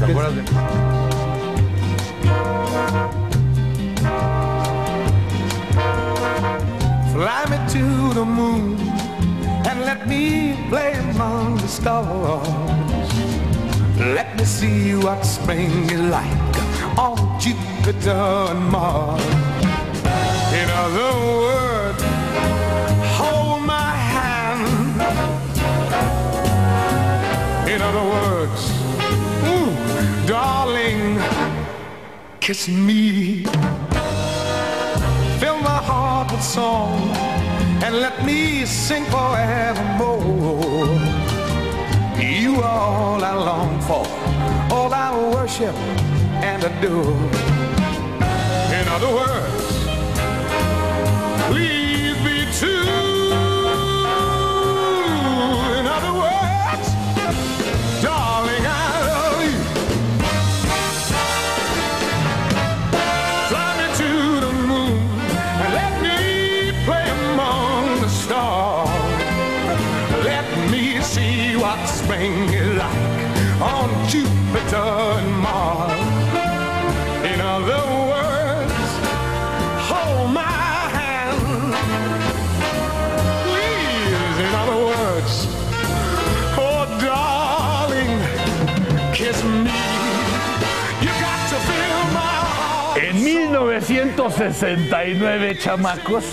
¿Te acuerdas de...? Fly me to the moon and let me play among the stars. Let me see what spring is like on Jupiter and Mars. In other words, hold my hand. In other words, darling, kiss me. Fill my heart with song and let me sing forevermore. You are all I long for, all I worship and adore. In other words, please be true. In other words, darling, I love you. Fly me to the moon and let me play among the stars. Let me see what spring is like on Jupiter and Mars. In other words, hold my hand. Please, in other words, oh darling, kiss me. You got to feel my heart. En 1969, chamacos,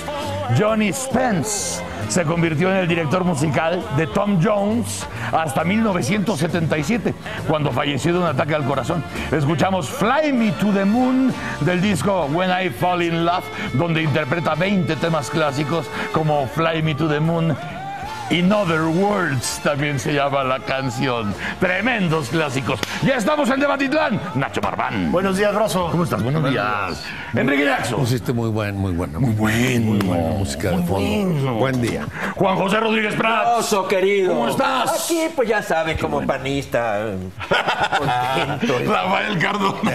Johnny Spence se convirtió en el director musical de Tom Jones hasta 1977, cuando falleció de un ataque al corazón. Escuchamos Fly Me to the Moon del disco When I Fall in Love, donde interpreta 20 temas clásicos como Fly Me to the Moon. In Other Words también se llama la canción. Tremendos clásicos. Ya estamos en Debatitlán. Nacho Marván. Buenos días, Rosso. ¿Cómo estás? Buenos días. Enrique Jackson. Pusiste muy buena. Muy bueno. Música de fondo. Buen día. Juan José Rodríguez Prats. Oso, querido. ¿Cómo estás? Aquí, pues ya sabes, como panista. Contento. Rafael Cardona.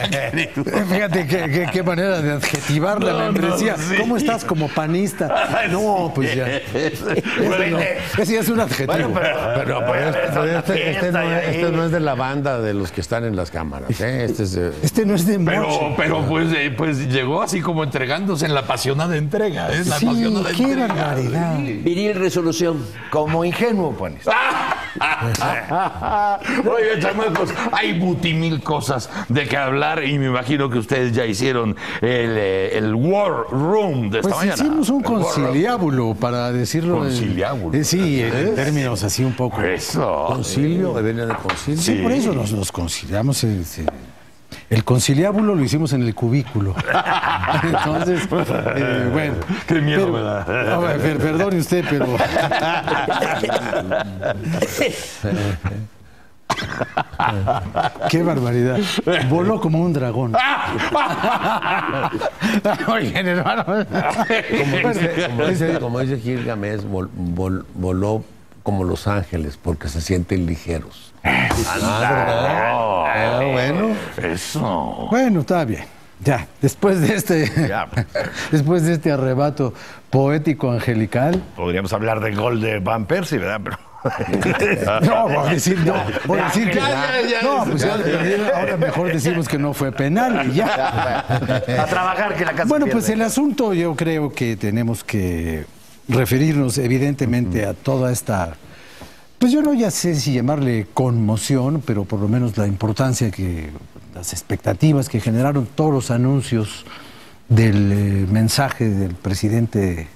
Fíjate qué manera de adjetivar la membresía. sí. ¿Cómo estás como panista? No, pues ya. Ese ya es un adjetivo. Bueno, pero este no es de la banda de los que están en las cámaras. Este no es de Mochi. Pero pues llegó así como entregándose en la apasionada entrega. ¿Eh? La Sí, apasionada qué entrega. barbaridad. Viril resolución. Como ingenuo, panista. Oye, chamacos, hay butimil cosas de que hablar y me imagino que ustedes ya hicieron el War Room de esta Pues mañana. hicimos un El War Room. conciliábulo, para decirlo. Conciliábulo. Sí, en términos así un poco. Eso. ¿Concilio? ¿Venía de concilio? Sí, por eso nos conciliamos. El conciliábulo lo hicimos en el cubículo. Entonces, bueno. Qué miedo, pero, ¿verdad? a ver, perdone usted, pero... Qué barbaridad. Voló como un dragón. Oye, hermano. Como dice Gilgamesh, voló como los ángeles porque se sienten ligeros. Bueno. Eso. Bueno, está bien. Ya, después de este arrebato poético angelical. Podríamos hablar del gol de Van Persie, ¿verdad? Pero... No, voy a decir que ahora mejor decimos que no fue penal y ya. A trabajar que la casa Bueno, pierde. pues el asunto yo creo que tenemos que referirnos evidentemente a toda esta, pues yo no ya sé si llamarle conmoción, pero por lo menos la importancia que, las expectativas que generaron todos los anuncios del mensaje del presidente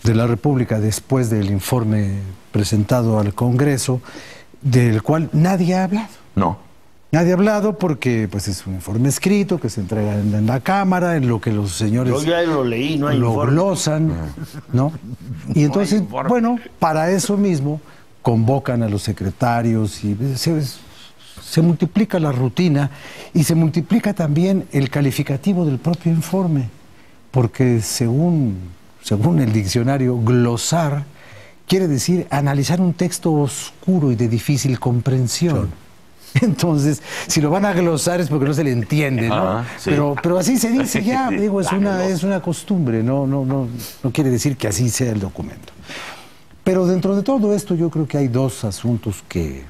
de la República después del informe presentado al Congreso, del cual nadie ha hablado. No. Nadie ha hablado porque pues es un informe escrito que se entrega en la Cámara, en lo que los señores Yo ya lo leí, no hay lo informe. glosan, ¿no? Y entonces, bueno, para eso mismo convocan a los secretarios y se multiplica la rutina y se multiplica también el calificativo del propio informe, porque según el diccionario, glosar quiere decir analizar un texto oscuro y de difícil comprensión. Entonces, si lo van a glosar es porque no se le entiende, ¿no? Sí. Pero así se dice ya, digo, es una costumbre, no quiere decir que así sea el documento. Pero dentro de todo esto yo creo que hay dos asuntos que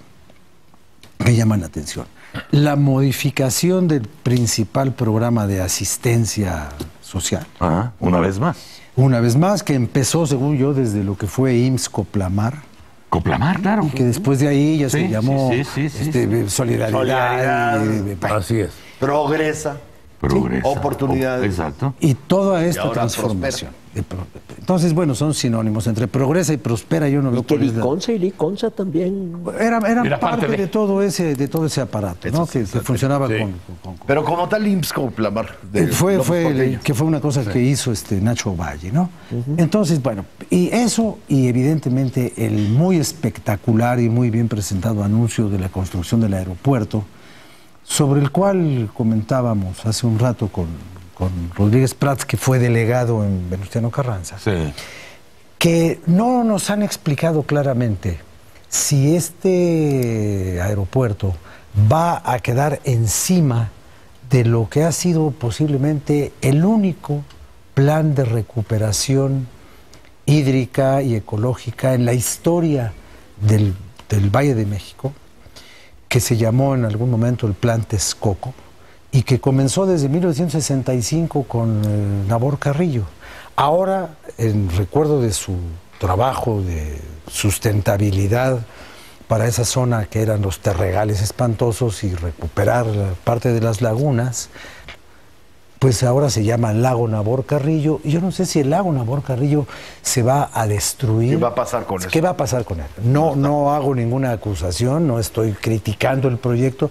me llaman la atención. la modificación del principal programa de asistencia social. Ajá, una vez más. Una vez más, que empezó, según yo, desde lo que fue IMSS Coplamar. Coplamar, claro. Y que después de ahí ya se llamó sí. Solidaridad. Así es. Progresa. Progresa. Oportunidades. Exacto. Y toda esta ahora transformación. Entonces, bueno, son sinónimos. Entre progresa y prospera yo no veo Y que cuál es la- Liconza y Liconza también. Eran Era parte parte de- de todo ese aparato, ¿no? Que funcionaba con Pero como tal, IMSS Coplamar. fue una cosa que hizo Nacho Valle, ¿no? Entonces, bueno, y eso, y evidentemente el muy espectacular y muy bien presentado anuncio de la construcción del aeropuerto, sobre el cual comentábamos hace un rato con Rodríguez Prats, que fue delegado en Venustiano Carranza, Sí. que no nos han explicado claramente si este aeropuerto va a quedar encima de lo que ha sido posiblemente el único plan de recuperación hídrica y ecológica en la historia del Valle de México, que se llamó en algún momento el Plan Texcoco, y que comenzó desde 1965 con Nabor Carrillo. Ahora, en recuerdo de su trabajo de sustentabilidad para esa zona que eran los terregales espantosos y recuperar la parte de las lagunas, pues ahora se llama Lago Nabor Carrillo, y yo no sé si el Lago Nabor Carrillo se va a destruir. ¿Qué va a pasar con eso? ¿Qué va a pasar con él? No hago ninguna acusación, no estoy criticando el proyecto,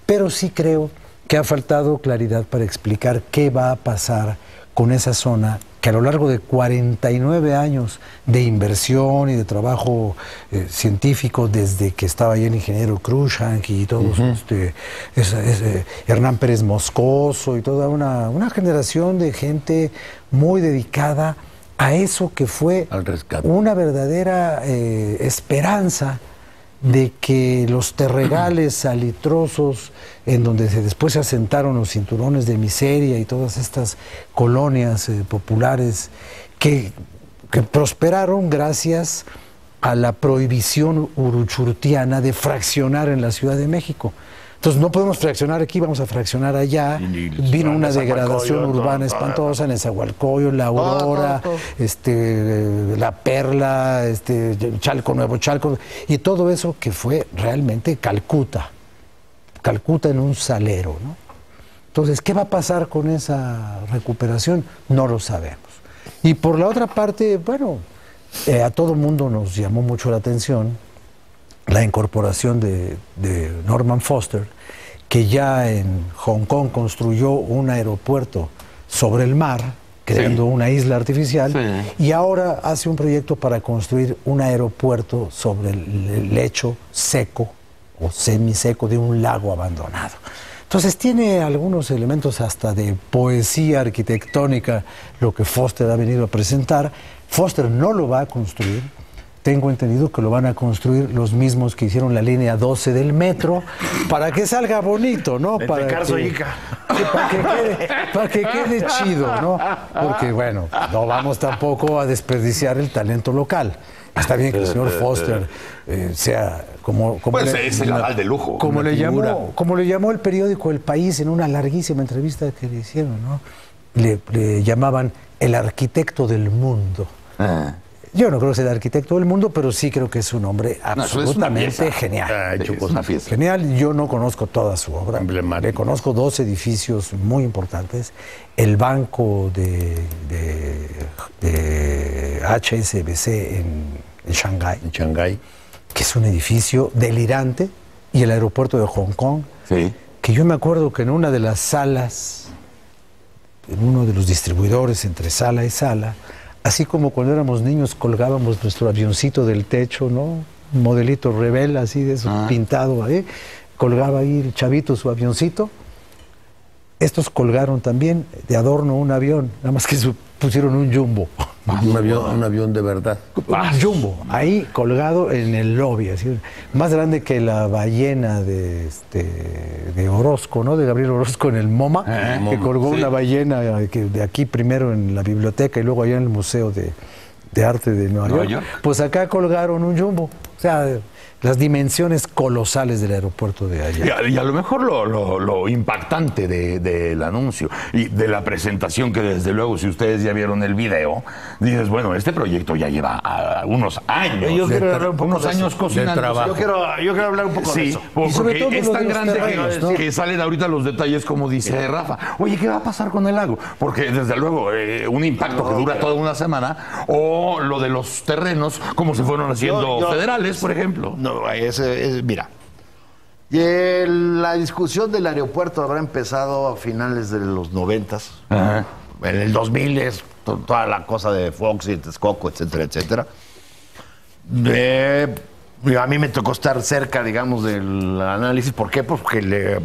pero sí creo que ha faltado claridad para explicar qué va a pasar con esa zona que a lo largo de 49 años de inversión y de trabajo científico, desde que estaba ahí el ingeniero Cruzank y todos, Hernán Pérez Moscoso y toda una generación de gente muy dedicada a eso que fue Al rescate. una verdadera esperanza de que los terregales salitrosos en donde después se asentaron los cinturones de miseria y todas estas colonias populares que prosperaron gracias a la prohibición uruchurtiana de fraccionar en la Ciudad de México. Entonces no podemos fraccionar aquí, vamos a fraccionar allá. Vino una degradación urbana espantosa en Nezahualcóyotl, en La Aurora, La Perla, Chalco, Nuevo Chalco, y todo eso que fue realmente Calcuta en un salero, ¿no? Entonces, ¿qué va a pasar con esa recuperación? No lo sabemos. Y por la otra parte, bueno, a todo mundo nos llamó mucho la atención la incorporación de Norman Foster, que ya en Hong Kong construyó un aeropuerto sobre el mar, creando una isla artificial, y ahora hace un proyecto para construir un aeropuerto sobre el lecho seco o semiseco de un lago abandonado. Entonces tiene algunos elementos hasta de poesía arquitectónica lo que Foster ha venido a presentar. Foster no lo va a construir. Tengo entendido que lo van a construir los mismos que hicieron la línea 12 del metro para que salga bonito, ¿no? Para que quede chido, ¿no? Porque, bueno, no vamos tampoco a desperdiciar el talento local. Está bien que el señor Foster sea como Pues es el aval de lujo. como le llamó el periódico El País en una larguísima entrevista que le hicieron, ¿no? Le llamaban el arquitecto del mundo. Yo no creo que sea el arquitecto del mundo, pero sí creo que es un hombre absolutamente genial. Ha hecho cosas. Genial, yo no conozco toda su obra. Le conozco 2 edificios muy importantes. El banco de HSBC en Shanghái. En Shanghái. Que es un edificio delirante. Y el aeropuerto de Hong Kong. Sí. Que yo me acuerdo que en una de las salas, en uno de los distribuidores entre sala y sala, así como cuando éramos niños colgábamos nuestro avioncito del techo, ¿no? Un modelito Rebel, así de eso, pintado ahí. Colgaba ahí el chavito su avioncito. Estos colgaron también de adorno un avión, nada más que pusieron un jumbo. Un avión de verdad. Un jumbo, ahí colgado en el lobby, así, más grande que la ballena de Orozco, ¿no? De Gabriel Orozco en el MoMA, que colgó una ballena de aquí primero en la biblioteca y luego allá en el Museo de Arte de Nueva York. Pues acá colgaron un jumbo. O sea, las dimensiones colosales del aeropuerto de allá. Y a lo mejor lo impactante del anuncio y de la presentación, que desde luego, si ustedes ya vieron el video, dices, bueno, este proyecto ya lleva unos años. Yo quiero hablar un poco unos de eso, años cocinando. Yo quiero hablar un poco de Sí, eso. Y sobre todo porque es lo tan de los grande terrenos, ¿no? que salen ahorita los detalles, como dice Rafa. Oye, ¿qué va a pasar con el lago? Porque desde luego un impacto que dura toda una semana, o lo de los terrenos, como se fueron haciendo federales, por ejemplo. No, mira. La discusión del aeropuerto habrá empezado a finales de los 90s. Ajá. En el 2000 es toda la cosa de Fox y Texcoco, etcétera, etcétera. A mí me tocó estar cerca, digamos, del análisis. ¿Por qué? Pues porque le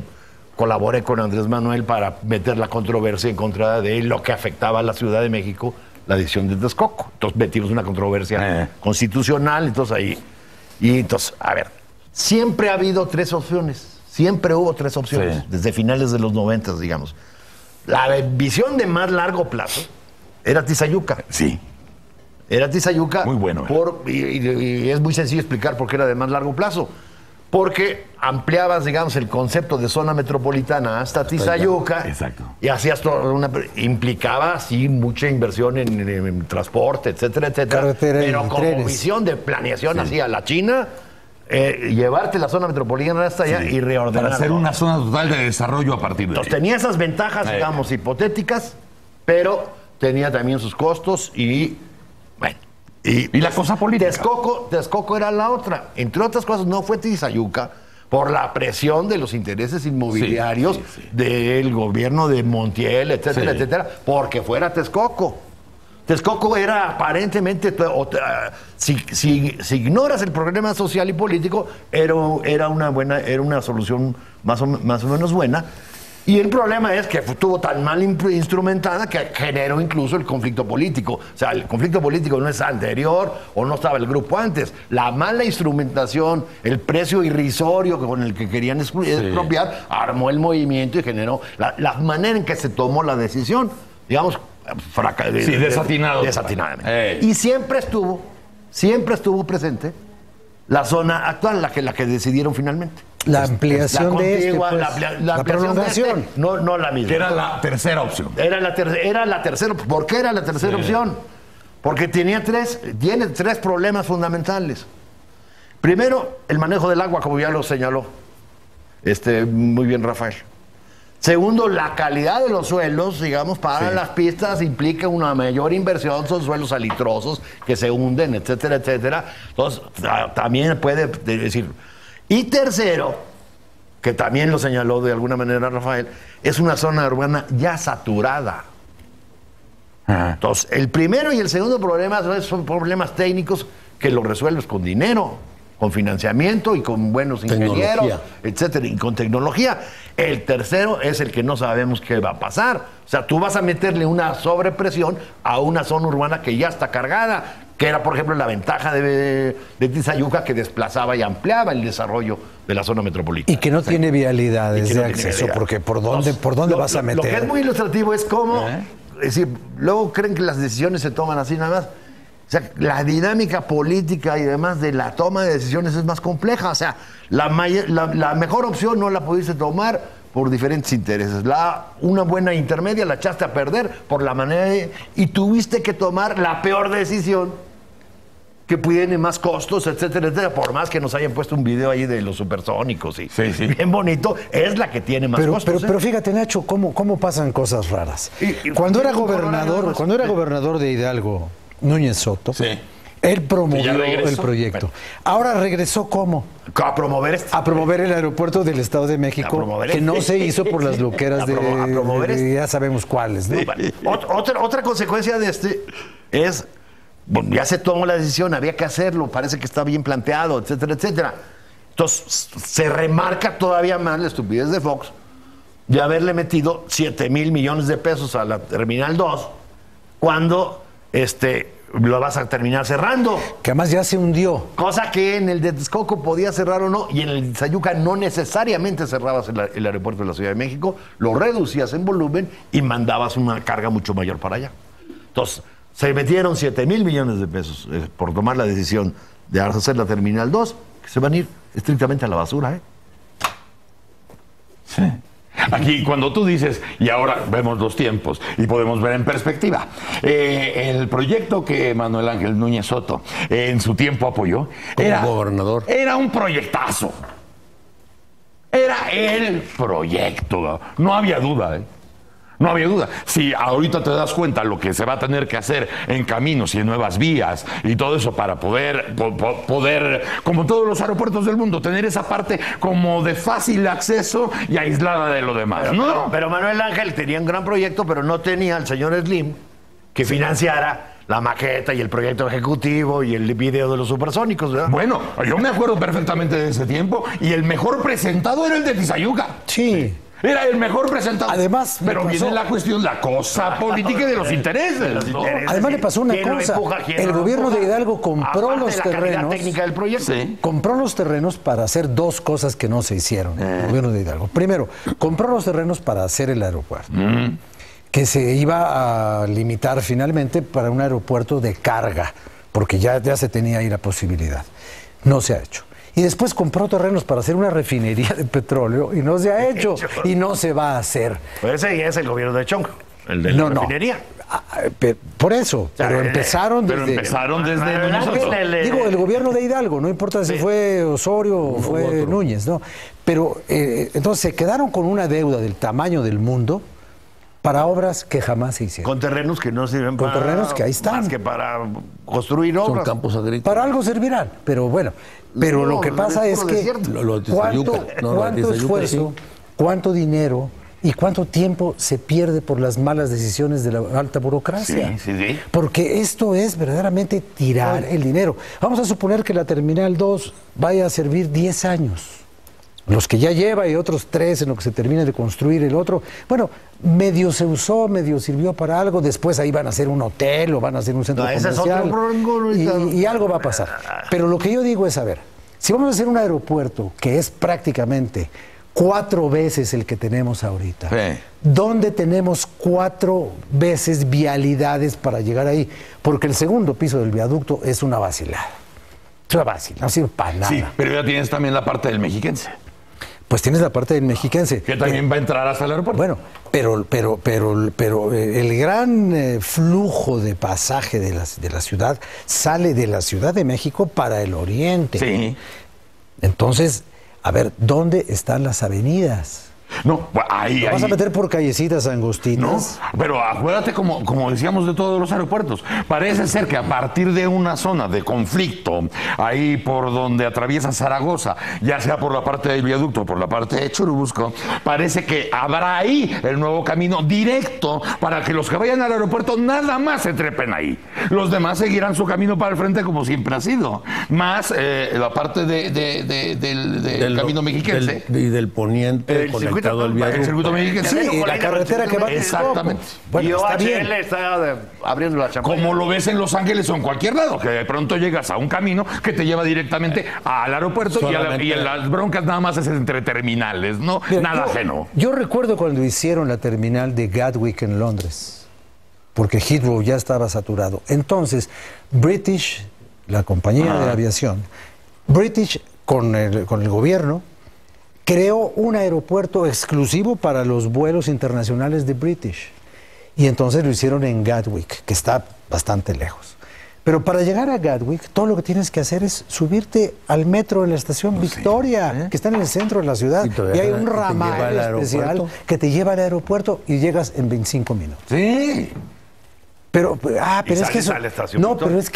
colaboré con Andrés Manuel para meter la controversia en contra de lo que afectaba a la Ciudad de México, la decisión de Texcoco. Entonces metimos una controversia constitucional, entonces ahí... Y entonces, a ver, siempre ha habido tres opciones. Siempre hubo tres opciones, Sí. desde finales de los 90, digamos. La visión de más largo plazo era Tizayuca. Sí. Era Tizayuca. Muy bueno. Y es muy sencillo explicar por qué era de más largo plazo. Porque ampliabas, digamos, el concepto de zona metropolitana hasta Tizayuca. Exacto. Y hacías toda implicaba, sí, mucha inversión en transporte, etcétera, etcétera. Carretera y pero como trenes. visión de planeación así a la China, llevarte la zona metropolitana hasta allá y reordenar. Para hacer una zona total de desarrollo a partir de Entonces ahí. tenía esas ventajas, digamos, hipotéticas, pero tenía también sus costos y, bueno. Y la cosa política. Texcoco era la otra. Entre otras cosas, no fue Tizayuca por la presión de los intereses inmobiliarios del gobierno de Montiel, etcétera, etcétera, porque fuera Texcoco. Texcoco era aparentemente, si ignoras el problema social y político, era una solución más o menos buena. Y el problema es que estuvo tan mal instrumentada que generó incluso el conflicto político. O sea, el conflicto político no es anterior o no estaba el grupo antes. La mala instrumentación, el precio irrisorio con el que querían expropiar, armó el movimiento y generó la manera en que se tomó la decisión, digamos, desatinadamente. Y siempre estuvo presente la zona actual, la que decidieron finalmente. La ampliación de la prolongación. No la misma. Que era la tercera opción. Era la tercera. ¿Por qué era la tercera opción? Porque tiene tres problemas fundamentales. Primero, el manejo del agua, como ya lo señaló muy bien Rafael. Segundo, la calidad de los suelos, digamos, para las pistas implica una mayor inversión, son suelos salitrosos que se hunden, etcétera, etcétera. Entonces, también puede decir. Y tercero, que también lo señaló de alguna manera Rafael, es una zona urbana ya saturada. Entonces, el primero y el segundo problema son problemas técnicos que los resuelves con dinero, con financiamiento y con buenos ingenieros, etcétera, y con tecnología. El tercero es el que no sabemos qué va a pasar. O sea, tú vas a meterle una sobrepresión a una zona urbana que ya está cargada, que era, por ejemplo, la ventaja de Tizayuca, que desplazaba y ampliaba el desarrollo de la zona metropolitana. Y que no tiene vialidades de acceso, porque ¿por dónde vas a meter? Lo que es muy ilustrativo es cómo, es decir, luego creen que las decisiones se toman así nada más. O sea, la dinámica política y demás de la toma de decisiones es más compleja. O sea, la mejor opción no la pudiste tomar por diferentes intereses. Una buena intermedia la echaste a perder por la manera y tuviste que tomar la peor decisión, que tiene más costos, etcétera, etcétera. Por más que nos hayan puesto un video ahí de los supersónicos y bien bonito, es la que tiene más costos. Pero fíjate, Nacho, cómo pasan cosas raras. Cuando era gobernador de Hidalgo, Núñez Soto, él promovió el proyecto. Ahora regresó ¿cómo? A promover el aeropuerto del Estado de México, que no se hizo por las loqueras de ya sabemos cuáles, ¿no? Otra consecuencia de es, bueno, ya se tomó la decisión, había que hacerlo, parece que está bien planteado, etcétera, etcétera. Entonces, se remarca todavía más la estupidez de Fox de haberle metido 7,000 millones de pesos a la Terminal 2 cuando lo vas a terminar cerrando. Que además ya se hundió. Cosa que en el de Texcoco podía cerrar o no, y en el de Tizayuca no necesariamente cerrabas el aeropuerto de la Ciudad de México, lo reducías en volumen y mandabas una carga mucho mayor para allá. Entonces, se metieron 7,000 millones de pesos por tomar la decisión de hacer la Terminal 2 que se van a ir estrictamente a la basura, ¿eh? Sí. Aquí, cuando tú dices, y ahora vemos los tiempos y podemos ver en perspectiva, el proyecto que Manuel Ángel Núñez Soto en su tiempo apoyó Como gobernador. Era un proyectazo. Era el proyecto. No había duda, ¿eh? No había duda. Si ahorita te das cuenta lo que se va a tener que hacer en caminos y en nuevas vías y todo eso para poder, como todos los aeropuertos del mundo, tener esa parte como de fácil acceso y aislada de lo demás. Pero Manuel Ángel tenía un gran proyecto, pero no tenía al señor Slim que financiara la maqueta y el proyecto ejecutivo y el video de los supersónicos, ¿verdad? Bueno, yo me acuerdo perfectamente de ese tiempo y el mejor presentado era el de Tizayuca. Sí. Era el mejor presentado. Además, pero viene la cuestión, la cosa política y de los intereses. ¿no? Además le pasó una cosa. El gobierno de Hidalgo compró los terrenos. Técnica del proyecto. Sí. Compró los terrenos para hacer dos cosas que no se hicieron. El gobierno de Hidalgo. Primero, compró los terrenos para hacer el aeropuerto. Que se iba a limitar finalmente para un aeropuerto de carga, porque ya se tenía ahí la posibilidad. No se ha hecho. Y después compró terrenos para hacer una refinería de petróleo y no se ha hecho y no se va a hacer. Pues ese ya es el gobierno de Chong, el de la refinería. Por eso, pero empezaron desde nosotros. Digo, el gobierno de Hidalgo, no importa si fue Osorio o fue Núñez, ¿no? Pero entonces se quedaron con una deuda del tamaño del mundo para obras que jamás se hicieron. Con terrenos que no sirven Con terrenos que ahí están. Más que para construir obras. Son campos agrícolas. Para algo servirán, pero bueno. Pero lo que pasa es que cuánto esfuerzo, cuánto dinero y cuánto tiempo se pierde por las malas decisiones de la alta burocracia. Sí. Porque esto es verdaderamente tirar el dinero. Vamos a suponer que la Terminal 2 vaya a servir 10 años. Los que ya lleva y otros 3 en lo que se termine de construir el otro. Bueno, medio se usó, medio sirvió para algo. Después ahí van a hacer un hotel o van a hacer un centro comercial. Y algo va a pasar. Pero lo que yo digo es, a ver, si vamos a hacer un aeropuerto que es prácticamente 4 veces el que tenemos ahorita, ¿dónde tenemos 4 veces vialidades para llegar ahí? Porque el segundo piso del viaducto es una vacilada. Es una vacilada, no sirve para nada. Sí, pero ya tienes también la parte del mexiquense. Pues tienes la parte del mexiquense. Que también va a entrar hasta el aeropuerto. Bueno, pero el gran flujo de pasaje de la ciudad sale de la Ciudad de México para el oriente. Sí. Entonces, a ver, ¿dónde están las avenidas? No, ahí. ¿Lo vas a meter por callecitas angostinas? No, pero acuérdate, como decíamos de todos los aeropuertos, parece ser que a partir de una zona de conflicto, ahí por donde atraviesa Zaragoza, ya sea por la parte del viaducto o por la parte de Churubusco, parece que habrá ahí el nuevo camino directo para que los que vayan al aeropuerto nada más se trepen ahí. Los demás seguirán su camino para el frente como siempre ha sido. Más la parte del camino mexiquense. Y del poniente conectado al viaducto. El circuito mexiquense. Sí, y la carretera que va. Exactamente. Bueno, y está bien. OHL está abriendo la champaña. Como lo ves en Los Ángeles o en cualquier lado, que de pronto llegas a un camino que te lleva directamente al aeropuerto y en las broncas nada más es entre terminales, ¿no? Mira, nada ajeno. Yo recuerdo cuando hicieron la terminal de Gatwick en Londres, porque Heathrow ya estaba saturado. Entonces, British, la compañía de aviación, British con el gobierno, creó un aeropuerto exclusivo para los vuelos internacionales de British. Y entonces lo hicieron en Gatwick, que está bastante lejos. Pero para llegar a Gatwick, todo lo que tienes que hacer es subirte al metro en la estación Victoria, que está en el centro de la ciudad. Y hay un ramal especial que te lleva al aeropuerto y llegas en 25 minutos. Sí. Pero es que eso, no, Victoria. pero es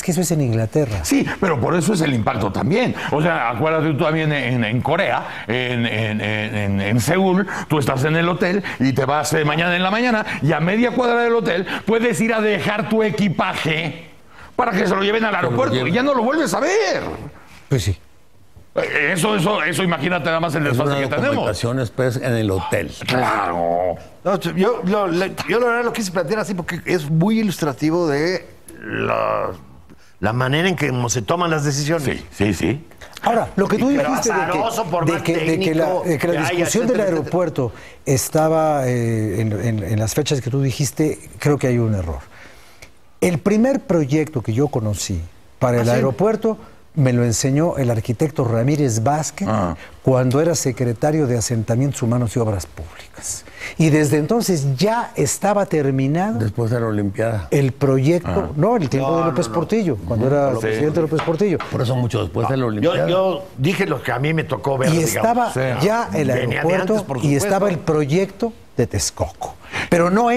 que eso es en Inglaterra. Sí, pero por eso es el impacto también. O sea, acuérdate tú también en Corea, en Seúl, tú estás en el hotel y te vas mañana en la mañana y a media cuadra del hotel puedes ir a dejar tu equipaje para que se lo lleven al aeropuerto y ya no lo vuelves a ver. Pues sí. Eso imagínate nada más el desfase que tenemos. Pues, en el hotel. Claro. No, yo la verdad lo quise plantear así porque es muy ilustrativo de la manera en que se toman las decisiones. Sí. Ahora, lo que tú dijiste de que la discusión del aeropuerto estaba en las fechas que tú dijiste, creo que hay un error. El primer proyecto que yo conocí para el aeropuerto me lo enseñó el arquitecto Ramírez Vázquez cuando era secretario de Asentamientos Humanos y Obras Públicas. Y desde entonces ya estaba terminado. Después de la Olimpiada. El proyecto, no, el tiempo de López Portillo, cuando era presidente López Portillo. Por eso mucho después de la Olimpiada. Yo dije lo que a mí me tocó ver. Y estaba ya el aeropuerto y estaba el proyecto de Texcoco. Pero no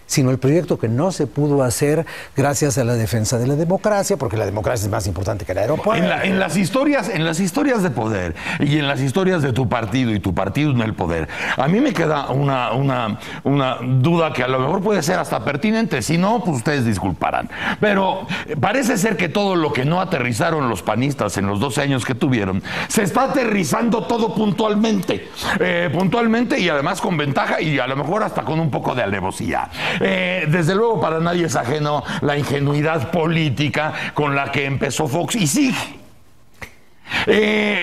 sino el proyecto que no se pudo hacer gracias a la defensa de la democracia, porque la democracia es más importante que el aeropuerto. En las historias de poder y en las historias de tu partido y tu partido en el poder, a mí me queda una duda que a lo mejor puede ser hasta pertinente, si no, pues ustedes disculparán. Pero parece ser que todo lo que no aterrizaron los panistas en los 12 años que tuvieron, se está aterrizando todo puntualmente y además con ventaja y a lo mejor hasta con un poco de alevosía. Desde luego para nadie es ajeno la ingenuidad política con la que empezó Fox y sigue.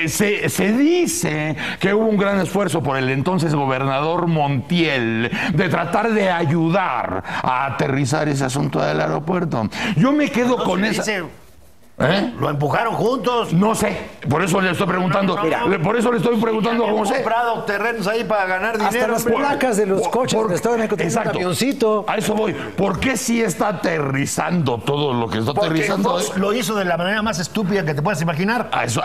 Se dice que hubo un gran esfuerzo por el entonces gobernador Montiel de tratar de ayudar a aterrizar ese asunto del aeropuerto. Yo me quedo con esa... ¿Lo empujaron juntos? No sé, por eso le estoy preguntando. Por eso le estoy preguntando a José. Han comprado terrenos ahí para ganar dinero. Hasta las placas de los coches del Estado de México tienen un avioncito. A eso voy. ¿Por qué sí está aterrizando todo lo que está aterrizando? Fox lo hizo de la manera más estúpida que te puedas imaginar. A eso.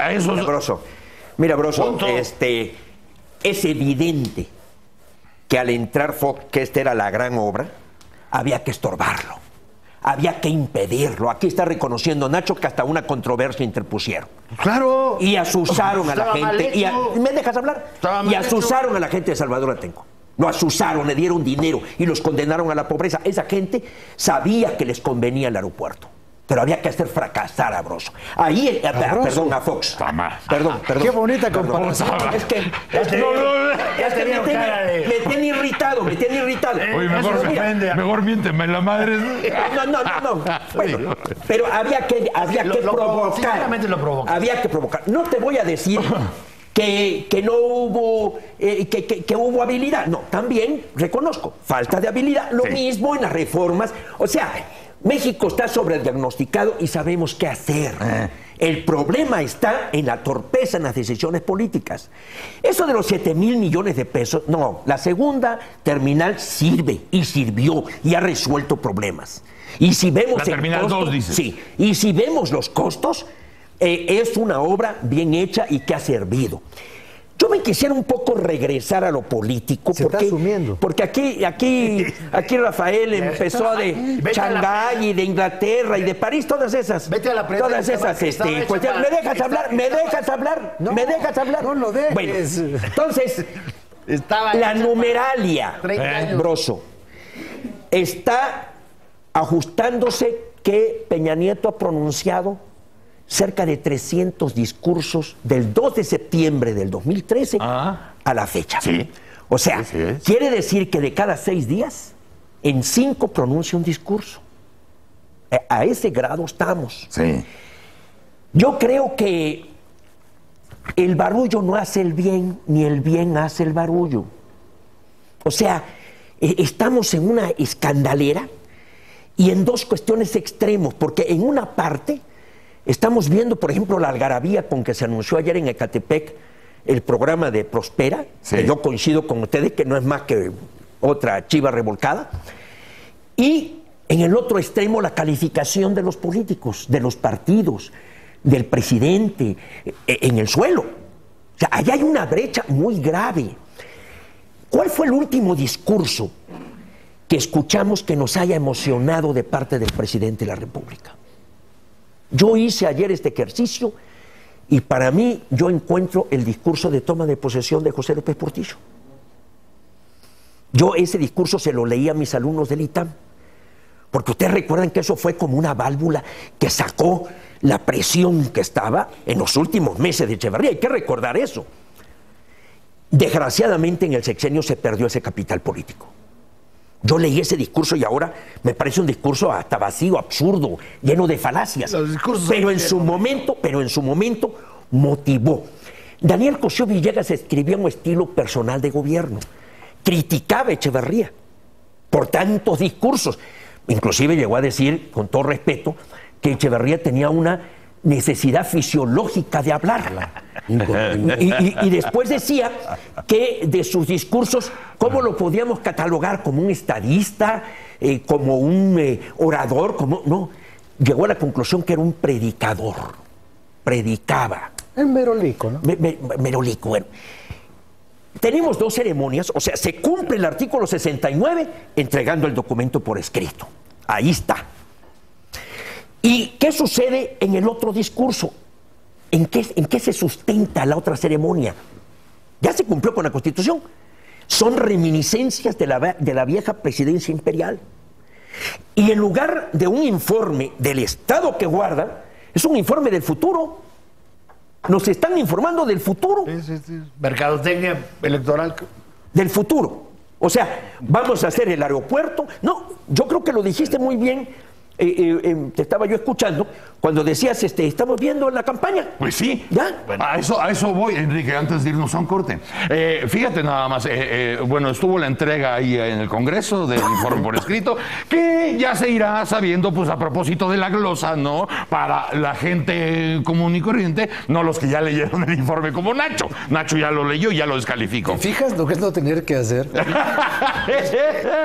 Mira, Broso, es evidente que al entrar Fox, que esta era la gran obra, había que estorbarlo. Había que impedirlo. Aquí está reconociendo Nacho que hasta una controversia interpusieron. Claro. Y asusaron a la gente. ¿Me dejas hablar? Y asusaron a la gente de Salvador Atenco. Lo asusaron, le dieron dinero y los condenaron a la pobreza. Esa gente sabía que les convenía el aeropuerto. Pero había que hacer fracasar a Broso. Ahí, perdón, a Fox. Perdón. Qué bonita comparación. Es que me tiene irritado. Oye, mejor miénteme la madre. No. Bueno, pero había que provocar. Había que provocar. No te voy a decir que no hubo, que hubo habilidad. No, también reconozco, falta de habilidad. Lo mismo en las reformas. O sea, México está sobrediagnosticado y sabemos qué hacer. El problema está en la torpeza en las decisiones políticas. Eso de los 7,000 millones de pesos, no, la segunda terminal sirve y sirvió y ha resuelto problemas. Y si vemos la terminal 2, dices. Sí, y si vemos los costos, es una obra bien hecha y que ha servido. Yo me quisiera un poco regresar a lo político. Está asumiendo. Porque aquí Rafael empezó de Shanghái y de Inglaterra y de París, todas esas. Vete a la prensa. Todas esas cuestiones. ¿Me dejas hablar? ¿Me dejas hablar? No lo dejes. Bueno, entonces, la numeralia, Broso, está ajustándose que Peña Nieto ha pronunciado cerca de 300 discursos del 2 de septiembre del 2013 a la fecha. Sí. O sea, quiere decir que de cada 6 días, en 5 pronuncia un discurso. A ese grado estamos. Sí. Yo creo que el barullo no hace el bien, ni el bien hace el barullo. O sea, estamos en una escandalera y en 2 cuestiones extremos, porque en una parte estamos viendo, por ejemplo, la algarabía con que se anunció ayer en Ecatepec el programa de Prospera, que yo coincido con ustedes que no es más que otra chiva revolcada, y en el otro extremo la calificación de los políticos, de los partidos, del presidente, en el suelo. O sea, allá hay una brecha muy grave. ¿Cuál fue el último discurso que escuchamos que nos haya emocionado de parte del presidente de la República? Yo hice ayer este ejercicio y para mí yo encuentro el discurso de toma de posesión de José López Portillo. Yo ese discurso se lo leí a mis alumnos del ITAM, porque ustedes recuerdan que eso fue como una válvula que sacó la presión que estaba en los últimos meses de Echeverría. Hay que recordar eso. Desgraciadamente en el sexenio se perdió ese capital político. Yo leí ese discurso y ahora me parece un discurso hasta vacío, absurdo, lleno de falacias. Pero en su momento motivó. Daniel Cosío Villegas escribía un estilo personal de gobierno. Criticaba a Echeverría por tantos discursos. Inclusive llegó a decir, con todo respeto, que Echeverría tenía una necesidad fisiológica de hablar. Y después decía que de sus discursos, ¿cómo lo podíamos catalogar? ¿Como un estadista? ¿Como un orador? No, llegó a la conclusión que era un predicador. Predicaba. El merolico, ¿no? Merolico, bueno. Tenemos 2 ceremonias, o sea, se cumple el artículo 69 entregando el documento por escrito. Ahí está. ¿Y qué sucede en el otro discurso? ¿En qué se sustenta la otra ceremonia? Ya se cumplió con la Constitución. Son reminiscencias de la vieja presidencia imperial. Y en lugar de un informe del Estado que guarda, es un informe del futuro. Nos están informando del futuro. Sí. Mercadotecnia electoral. Del futuro. O sea, vamos a hacer el aeropuerto. No, yo creo que lo dijiste muy bien. Te estaba yo escuchando cuando decías, estamos viendo la campaña. Pues sí. ¿Ya? Bueno, a eso voy, Enrique, antes de irnos a un corte. Fíjate nada más, bueno, estuvo la entrega ahí en el Congreso del informe por escrito, que ya se irá sabiendo, pues a propósito de la glosa, ¿no? Para la gente común y corriente, no los que ya leyeron el informe como Nacho. Nacho ya lo leyó y ya lo descalificó. ¿Te fijas lo que es no tener que hacer?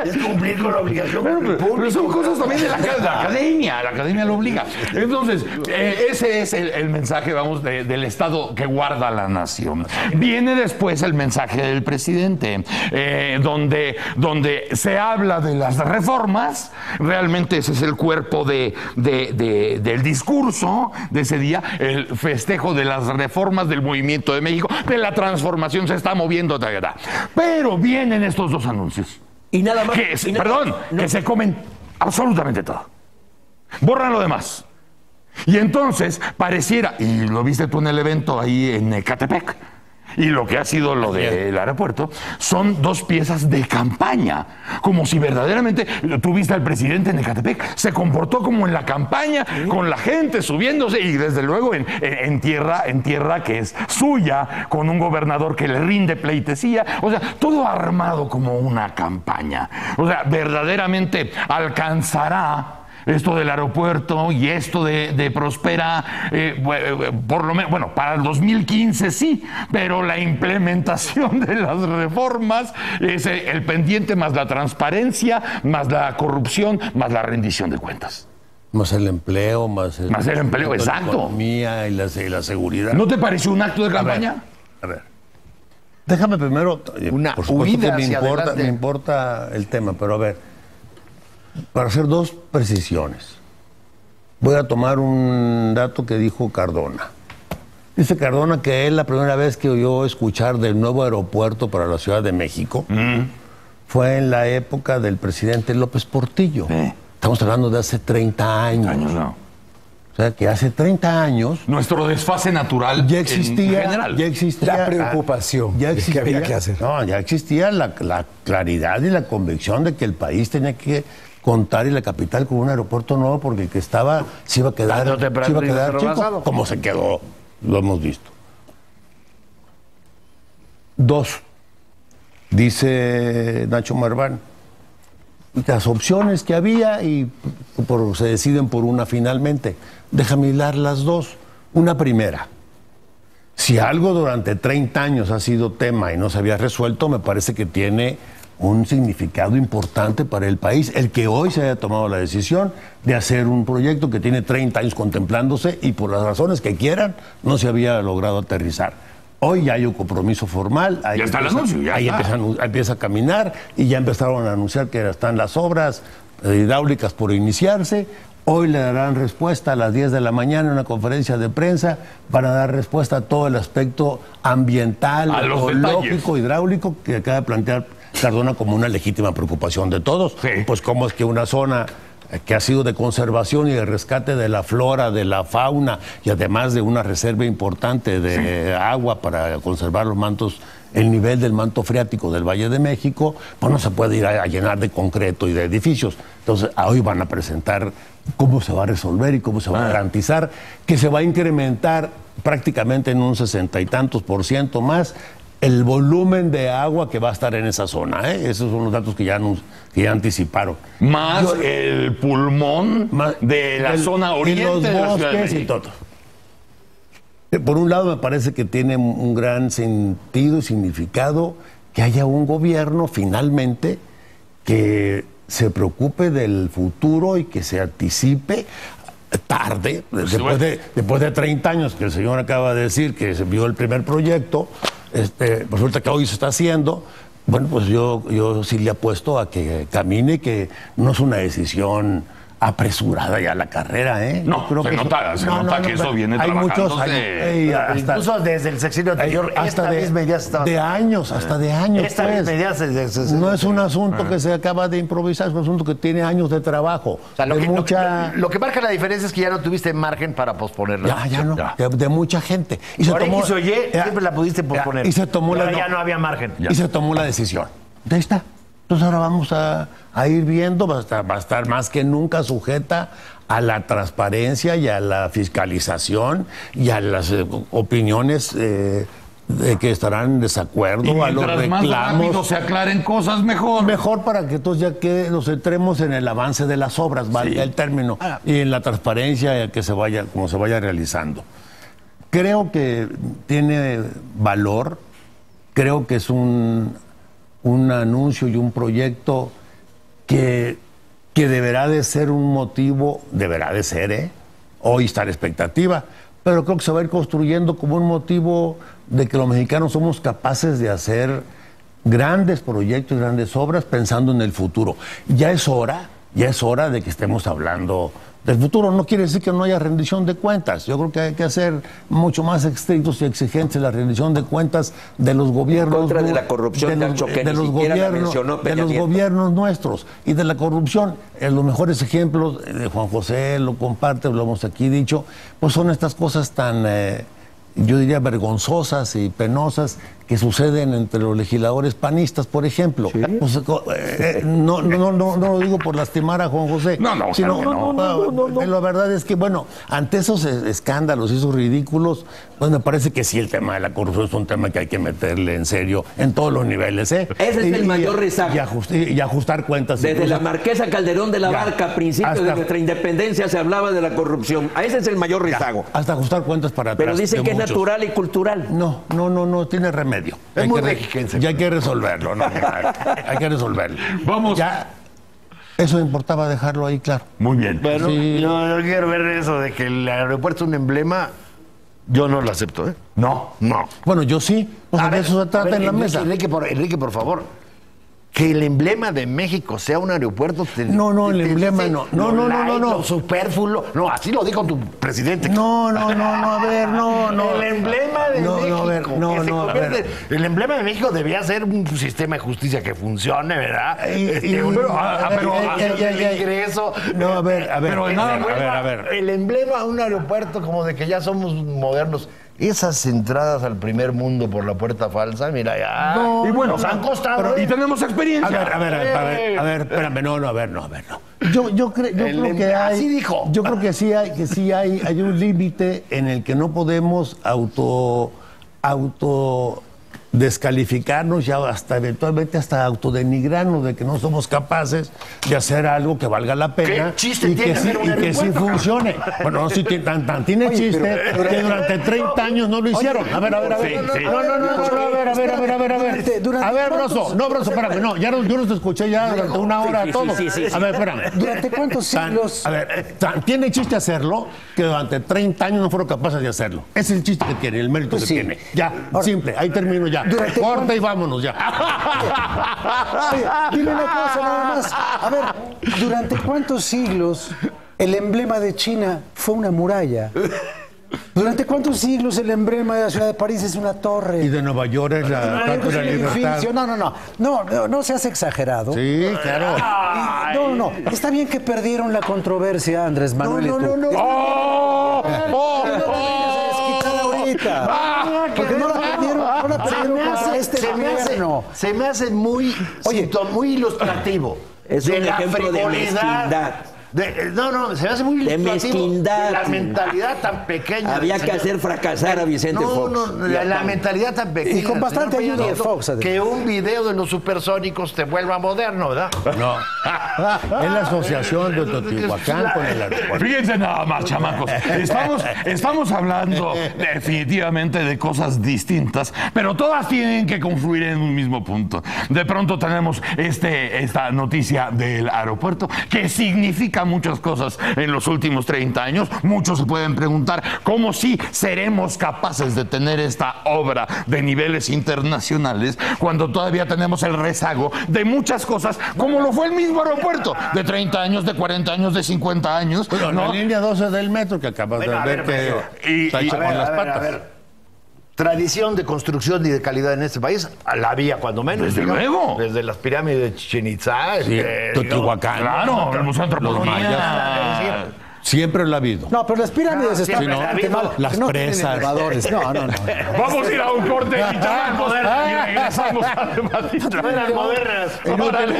Es cumplir con la obligación. Pero son cosas también de la academia lo obliga. Entonces, ese es el mensaje, vamos, del Estado que guarda la nación. Viene después el mensaje del presidente, donde se habla de las reformas. Realmente ese es el cuerpo del discurso de ese día, el festejo de las reformas del movimiento de México, de la transformación, se está moviendo. Pero vienen estos 2 anuncios. Y nada más. Que se comen absolutamente todo. Borran lo demás. Y entonces pareciera, y lo viste tú en el evento ahí en Ecatepec, y lo que ha sido lo del aeropuerto, son 2 piezas de campaña. Como si verdaderamente tuviste al presidente en Ecatepec. Se comportó como en la campaña, con la gente subiéndose, y desde luego en tierra que es suya, con un gobernador que le rinde pleitesía. O sea, todo armado como una campaña. O sea, verdaderamente alcanzará esto del aeropuerto y esto de Prospera, por lo menos, bueno, para el 2015 sí, pero la implementación de las reformas es el pendiente, más la transparencia, más la corrupción, más la rendición de cuentas. Más el empleo, más el empleo, exacto. La economía y la seguridad. ¿No te pareció un acto de campaña? A ver. Déjame primero, Una por supuesto huida que hacia adelante. me importa el tema, pero a ver, para hacer 2 precisiones, voy a tomar un dato que dijo Cardona. Dice Cardona que es la primera vez que oyó escuchar del nuevo aeropuerto para la Ciudad de México fue en la época del presidente López Portillo. Estamos hablando de hace 30 años. No. O sea, que hace 30 años... Nuestro desfase natural ya existía, en general. ya existía la preocupación ya de que había que hacer. No, ya existía la claridad y la convicción de que el país tenía que contar y la capital con un aeropuerto nuevo, porque el que estaba se iba a quedar chico, como se quedó, lo hemos visto. 2, dice Nacho Marván, las opciones que había y se deciden por una finalmente. Déjame hilar las 2. Una primera. Si algo durante 30 años ha sido tema y no se había resuelto, me parece que tiene un significado importante para el país, el que hoy se haya tomado la decisión de hacer un proyecto que tiene 30 años contemplándose y por las razones que quieran no se había logrado aterrizar. Hoy ya hay un compromiso formal, ahí, ya está el anuncio, ahí empieza a caminar y ya empezaron a anunciar que están las obras hidráulicas por iniciarse. Hoy le darán respuesta a las 10 de la mañana en una conferencia de prensa para dar respuesta a todo el aspecto ambiental, ecológico, hidráulico que acaba de plantear Cardona como una legítima preocupación de todos. Sí. Pues cómo es que una zona que ha sido de conservación y de rescate de la flora, de la fauna y además de una reserva importante de agua para conservar los mantos, el nivel del manto freático del Valle de México, pues no se puede ir a llenar de concreto y de edificios. Entonces, hoy van a presentar cómo se va a resolver y cómo se va a garantizar que se va a incrementar prácticamente en un 60 y tantos % más el volumen de agua que va a estar en esa zona. Esos son los datos que ya anticiparon. Más el pulmón de la zona oriente y los de la Ciudad de bosques México. y todo. Por un lado, me parece que tiene un gran sentido y significado que haya un gobierno finalmente que se preocupe del futuro y que se anticipe tarde, después de 30 años que el señor acaba de decir que se vio el primer proyecto, resulta que hoy se está haciendo. Bueno, pues yo sí le apuesto a que camine, que no es una decisión apresurada ya la carrera, ¿eh? No, se nota que eso viene trabajándose. Incluso desde el sexenio anterior, hasta de años. Esta misma idea no es un asunto que se acaba de improvisar, es un asunto que tiene años de trabajo. O sea, lo que marca la diferencia es que ya no tuviste margen para posponerla. Ya no, de mucha gente. Y por X o Y, siempre la pudiste posponer. Y se tomó ya no había margen. Y se tomó la decisión. Ahí está. Entonces ahora vamos a ir viendo, va a estar más que nunca sujeta a la transparencia y a la fiscalización y a las opiniones de que estarán en desacuerdo, y a los más rápido reclamos. se aclaren cosas, mejor. Mejor para que todos ya que nos centremos en el avance de las obras, valga el término, y en la transparencia que como se vaya realizando. Creo que tiene valor, creo que es un anuncio y un proyecto que deberá de ser un motivo, hoy está la expectativa, pero creo que se va a ir construyendo como un motivo de que los mexicanos somos capaces de hacer grandes proyectos, grandes obras, pensando en el futuro. Ya es hora de que estemos hablando del futuro. No quiere decir que no haya rendición de cuentas. Yo creo que hay que hacer mucho más estrictos y exigentes la rendición de cuentas de los gobiernos. En contra de la corrupción, de los gobiernos nuestros. Y de la corrupción, los mejores ejemplos, de Juan José lo comparte, lo hemos aquí dicho, pues son estas cosas tan, yo diría, vergonzosas y penosas que suceden entre los legisladores panistas, por ejemplo. ¿Sí? Pues, no lo digo por lastimar a Juan José. La verdad es que, bueno, ante esos escándalos y esos ridículos, pues me parece que sí, el tema de la corrupción es un tema que hay que meterle en serio en todos los niveles, ¿eh? Ese es el mayor rezago. Y ajustar cuentas. Desde la Marquesa Calderón de la Barca, a principios de nuestra independencia, se hablaba de la corrupción. Ese es el mayor rezago. Hasta ajustar cuentas para atrás. Pero dicen que es natural y cultural. No tiene remedio. Es muy mexiquense. Ya hay que resolverlo, ¿no? Hay que resolverlo. Vamos. Ya, eso importaba dejarlo ahí claro. Muy bien. Bueno, Sí. yo quiero ver eso de que el aeropuerto es un emblema. Yo no lo acepto, ¿eh? No. Bueno, yo sí. Pues de eso se trata en la mesa. Enrique, por favor. Que el emblema de México sea un aeropuerto. El emblema no. Lo superfluo. No, así lo dijo tu presidente. No. A ver, El emblema de México. A ver. El emblema de México debía ser un sistema de justicia que funcione, ¿verdad? Ingreso. No, a ver. Pero a ver. El emblema de un aeropuerto como de que ya somos modernos. Esas entradas al primer mundo por la puerta falsa, mira, ya. Y bueno, nos han costado. Y tenemos experiencia. A ver, espérame, no. Yo creo que hay. Así dijo. Yo creo que sí hay un límite en el que no podemos auto descalificarnos ya eventualmente hasta autodenigrarnos de que no somos capaces de hacer algo que valga la pena. ¿Qué chiste tiene hacer un y que sí funcione. Bueno, no, sí tiene chiste que durante 30 años no lo hicieron. A ver. A ver, Broso, espérame, no, yo no te escuché ya durante una hora a todos. A ver, espérame. ¿Durante cuántos siglos? A ver, tiene chiste hacerlo que durante 30 años no fueron capaces de hacerlo. Ese es el chiste que tiene, el mérito que tiene. Ya, simple, ahí termino ya. Corta y vámonos ya. Oye, dime una cosa nada más. A ver, ¿durante cuántos siglos el emblema de China fue una muralla? ¿Durante cuántos siglos el emblema de la ciudad de París es una torre? Y de Nueva York es la Estatua de la Libertad. No seas exagerado. Sí, claro. No. Está bien que perdieron la controversia, Andrés Manuel. No. Porque no la perdieron para este gobierno. Se me hace muy ilustrativo. Es un ejemplo de frivolidad. mezquindad. No, se me hace muy de ilustrativo mezquindad. de la mentalidad tan pequeña. Había que hacer fracasar a Vicente Fox. La mentalidad tan pequeña. Y con bastante señor ayuda de Peña Fox, Nieto, que un video de los supersónicos te vuelva moderno, ¿verdad? No. Es la asociación de Teotihuacán con el aeropuerto. Fíjense nada más, chamacos. Estamos hablando definitivamente de cosas distintas, pero todas tienen que confluir en un mismo punto. De pronto tenemos esta noticia del aeropuerto, que significa muchas cosas en los últimos 30 años. Muchos se pueden preguntar cómo sí seremos capaces de tener esta obra de niveles internacionales cuando todavía tenemos el rezago de muchas cosas, como lo fue el mismo aeropuerto, de 30 años, de 40 años, de 50 años. Bueno, ¿no? la línea 12 del metro que acabas de ver que está hecha con las patas. Tradición de construcción y de calidad en este país, la había cuando menos. Desde luego. Desde las pirámides de Chichén Itzá. Teotihuacán. Claro, el Museo de Antropología. Siempre lo ha habido. No, pero las pirámides están siempre bastante ha habido. mal. Las No tienen presas. elevadores. No. Vamos a ir a un corte y chamacos, y regresamos a Las modernas.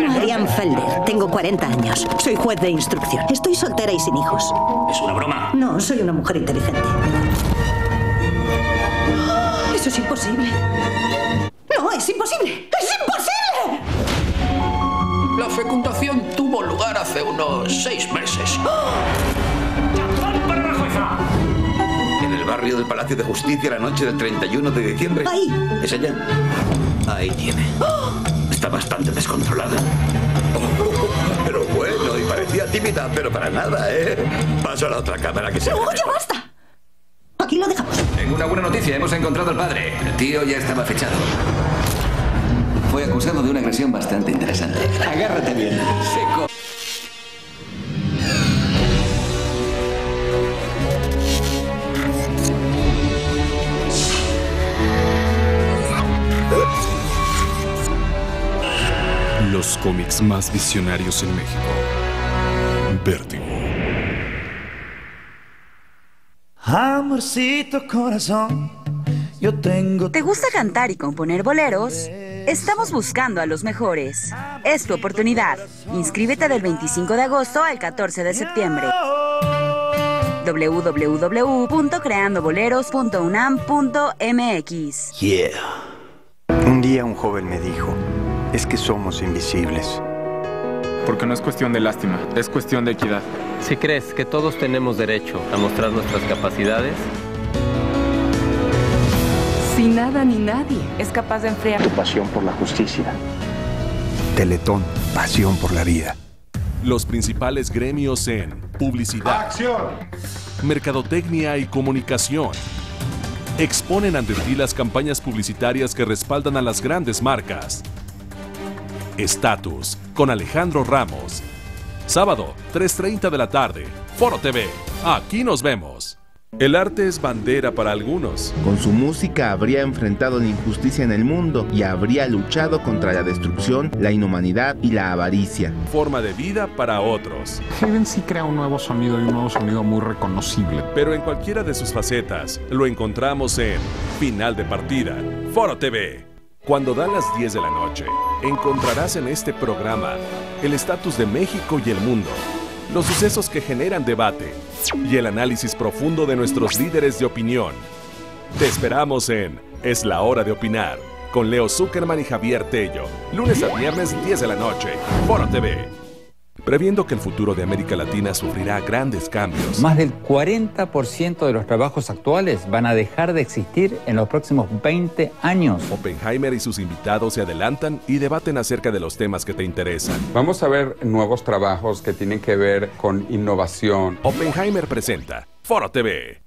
Marian Felder, tengo 40 años. Soy juez de instrucción. Estoy soltera y sin hijos. ¿Es una broma? No, soy una mujer inteligente. Eso es imposible. No, es imposible. ¡Es imposible! La fecundación tuvo lugar hace unos 6 meses. ¡Para la jueza! En el barrio del Palacio de Justicia la noche del 31 de diciembre. Ahí. ¿Es ella? Ahí tiene. Está bastante descontrolada. Pero bueno, y parecía tímida, pero para nada, ¿eh? Paso a la otra cámara que se... ¡No, ya basta! Aquí lo dejamos. Tengo una buena noticia, hemos encontrado al padre. El tío ya estaba fechado. Fue acusado de una agresión bastante interesante. Agárrate bien. Seco. Los cómics más visionarios en México. Vértigo. Amorcito corazón, yo tengo... ¿Te gusta cantar y componer boleros? Estamos buscando a los mejores. Es tu oportunidad. Inscríbete del 25 de agosto al 14 de septiembre. www.creandoboleros.unam.mx. Yeah. Un día un joven me dijo, es que somos invisibles. Porque no es cuestión de lástima, es cuestión de equidad. Si crees que todos tenemos derecho a mostrar nuestras capacidades, si nada ni nadie es capaz de enfriar tu pasión por la justicia. Teletón, pasión por la vida. Los principales gremios en publicidad, ¡acción!, mercadotecnia y comunicación exponen ante ti las campañas publicitarias que respaldan a las grandes marcas. Estatus con Alejandro Ramos. Sábado, 3:30 de la tarde. Foro TV. Aquí nos vemos. El arte es bandera para algunos. Con su música habría enfrentado la injusticia en el mundo y habría luchado contra la destrucción, la inhumanidad y la avaricia. Forma de vida para otros. Heaven sí crea un nuevo sonido y un nuevo sonido muy reconocible. Pero en cualquiera de sus facetas lo encontramos en Final de Partida, Foro TV. Cuando dan las 10 de la noche, encontrarás en este programa el estatus de México y el mundo, los sucesos que generan debate y el análisis profundo de nuestros líderes de opinión. Te esperamos en Es la Hora de Opinar, con Leo Zuckerman y Javier Tello, lunes a viernes 10 de la noche, Foro TV. Previendo que el futuro de América Latina sufrirá grandes cambios. Más del 40% de los trabajos actuales van a dejar de existir en los próximos 20 años. Oppenheimer y sus invitados se adelantan y debaten acerca de los temas que te interesan. Vamos a ver nuevos trabajos que tienen que ver con innovación. Oppenheimer presenta Foro TV.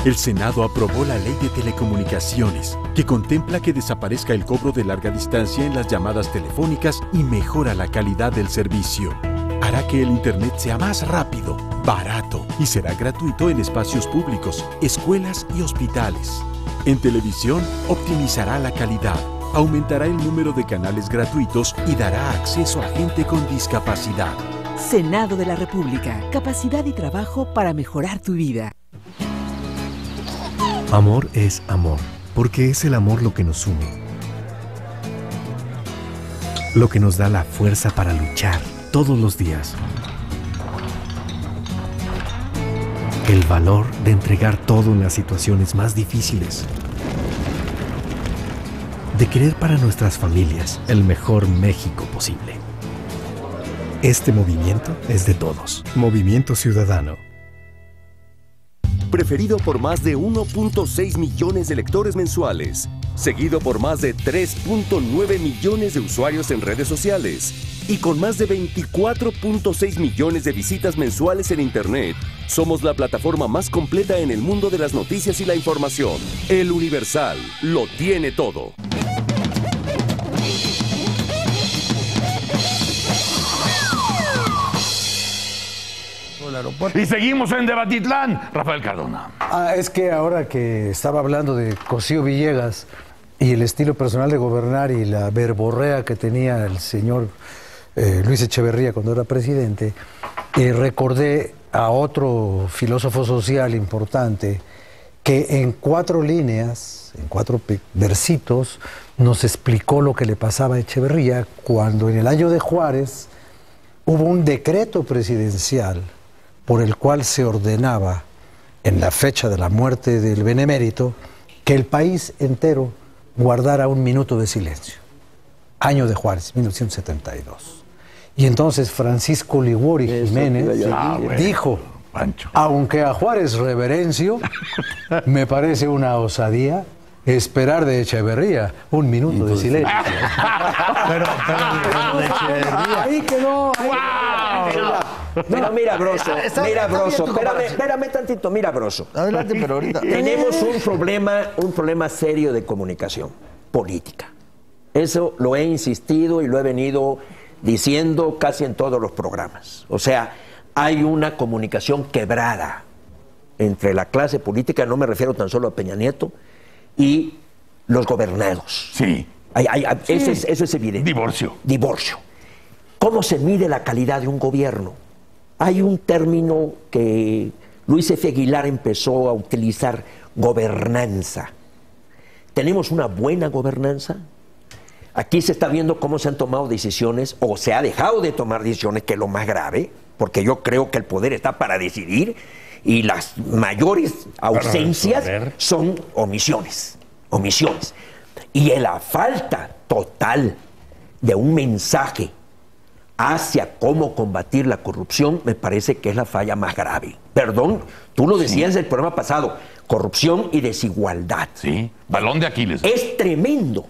El Senado aprobó la Ley de Telecomunicaciones, que contempla que desaparezca el cobro de larga distancia en las llamadas telefónicas y mejora la calidad del servicio. Hará que el Internet sea más rápido, barato y será gratuito en espacios públicos, escuelas y hospitales. En televisión, optimizará la calidad, aumentará el número de canales gratuitos y dará acceso a gente con discapacidad. Senado de la República. Capacidad y trabajo para mejorar tu vida. Amor es amor, porque es el amor lo que nos une, lo que nos da la fuerza para luchar todos los días, El valor de entregar todo en las situaciones más difíciles. De querer para nuestras familias el mejor México posible. Este movimiento es de todos. Movimiento Ciudadano. Preferido por más de 1.6 millones de lectores mensuales. Seguido por más de 3.9 millones de usuarios en redes sociales. Y con más de 24.6 millones de visitas mensuales en Internet. Somos la plataforma más completa en el mundo de las noticias y la información. El Universal lo tiene todo. Y seguimos en Debatitlán. Rafael Cardona. Es que ahora que estaba hablando de Cosío Villegas y el estilo personal de gobernar y la verborrea que tenía el señor Luis Echeverría cuando era presidente, recordé a otro filósofo social importante que en 4 líneas, en 4 versitos, nos explicó lo que le pasaba a Echeverría cuando en el año de Juárez hubo un decreto presidencial por el cual se ordenaba, en la fecha de la muerte del benemérito, que el país entero guardara 1 minuto de silencio. Año de Juárez, 1972. Y entonces Francisco Liguori Jiménez dijo, aunque a Juárez reverencio, me parece una osadía esperar de Echeverría 1 minuto de silencio. pero de Echeverría. Ahí quedó. Pero mira, Broso, espérame tantito, mira, Broso. Adelante, pero ahorita. Tenemos un problema serio de comunicación política. Eso lo he insistido y lo he venido diciendo casi en todos los programas. O sea, hay una comunicación quebrada entre la clase política, no me refiero tan solo a Peña Nieto, y los gobernados. Sí. Eso es evidente. Divorcio. ¿Cómo se mide la calidad de un gobierno? Hay un término que Luis F. Aguilar empezó a utilizar, gobernanza. ¿Tenemos una buena gobernanza? Aquí se está viendo cómo se han tomado decisiones, o se ha dejado de tomar decisiones, que es lo más grave, porque yo creo que el poder está para decidir, y las mayores ausencias son omisiones. Y en la falta total de un mensaje hacia cómo combatir la corrupción, me parece que es la falla más grave. Perdón, tú lo decías en el programa pasado, corrupción y desigualdad. Sí, balón de Aquiles. Es tremendo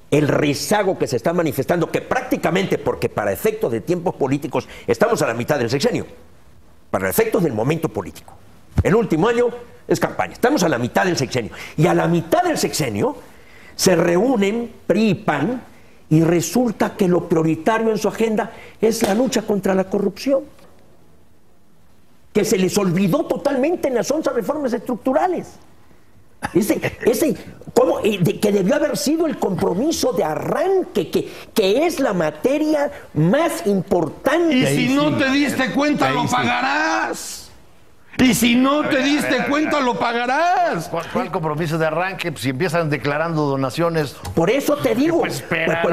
el rezago que se está manifestando, que prácticamente, porque para efectos de tiempos políticos estamos a la mitad del sexenio, para efectos del momento político. El último año es campaña, estamos a la mitad del sexenio. Y a la mitad del sexenio se reúnen PRI y PAN, y resulta que lo prioritario en su agenda es la lucha contra la corrupción, que se les olvidó totalmente en las 11 reformas estructurales. Que debió haber sido el compromiso de arranque, que es la materia más importante. Y si no te diste cuenta, lo pagarás. Y si no te diste cuenta, lo pagarás. ¿Cuál compromiso de arranque? Pues si empiezan declarando donaciones. Por eso te digo. Pues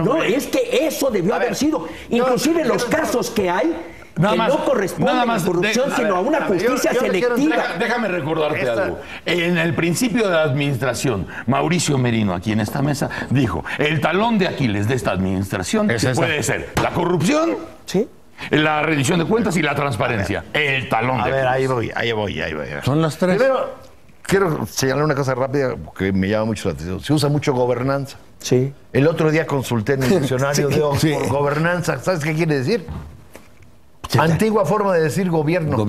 no, es que eso debió haber sido. Inclusive los casos que hay, no corresponden a la corrupción, sino a una justicia selectiva. Déjame recordarte algo. En el principio de la administración, Mauricio Merino, aquí en esta mesa, dijo, el talón de Aquiles de esta administración puede ser la corrupción, ¿sí?, la rendición de cuentas y la transparencia. El talón de Aquiles. Ahí voy. Son las 3. Primero, quiero señalar una cosa rápida porque me llama mucho la atención. Se usa mucho gobernanza. Sí. El otro día consulté en el diccionario de Oxford gobernanza. ¿Sabes qué quiere decir? Antigua forma de decir gobierno.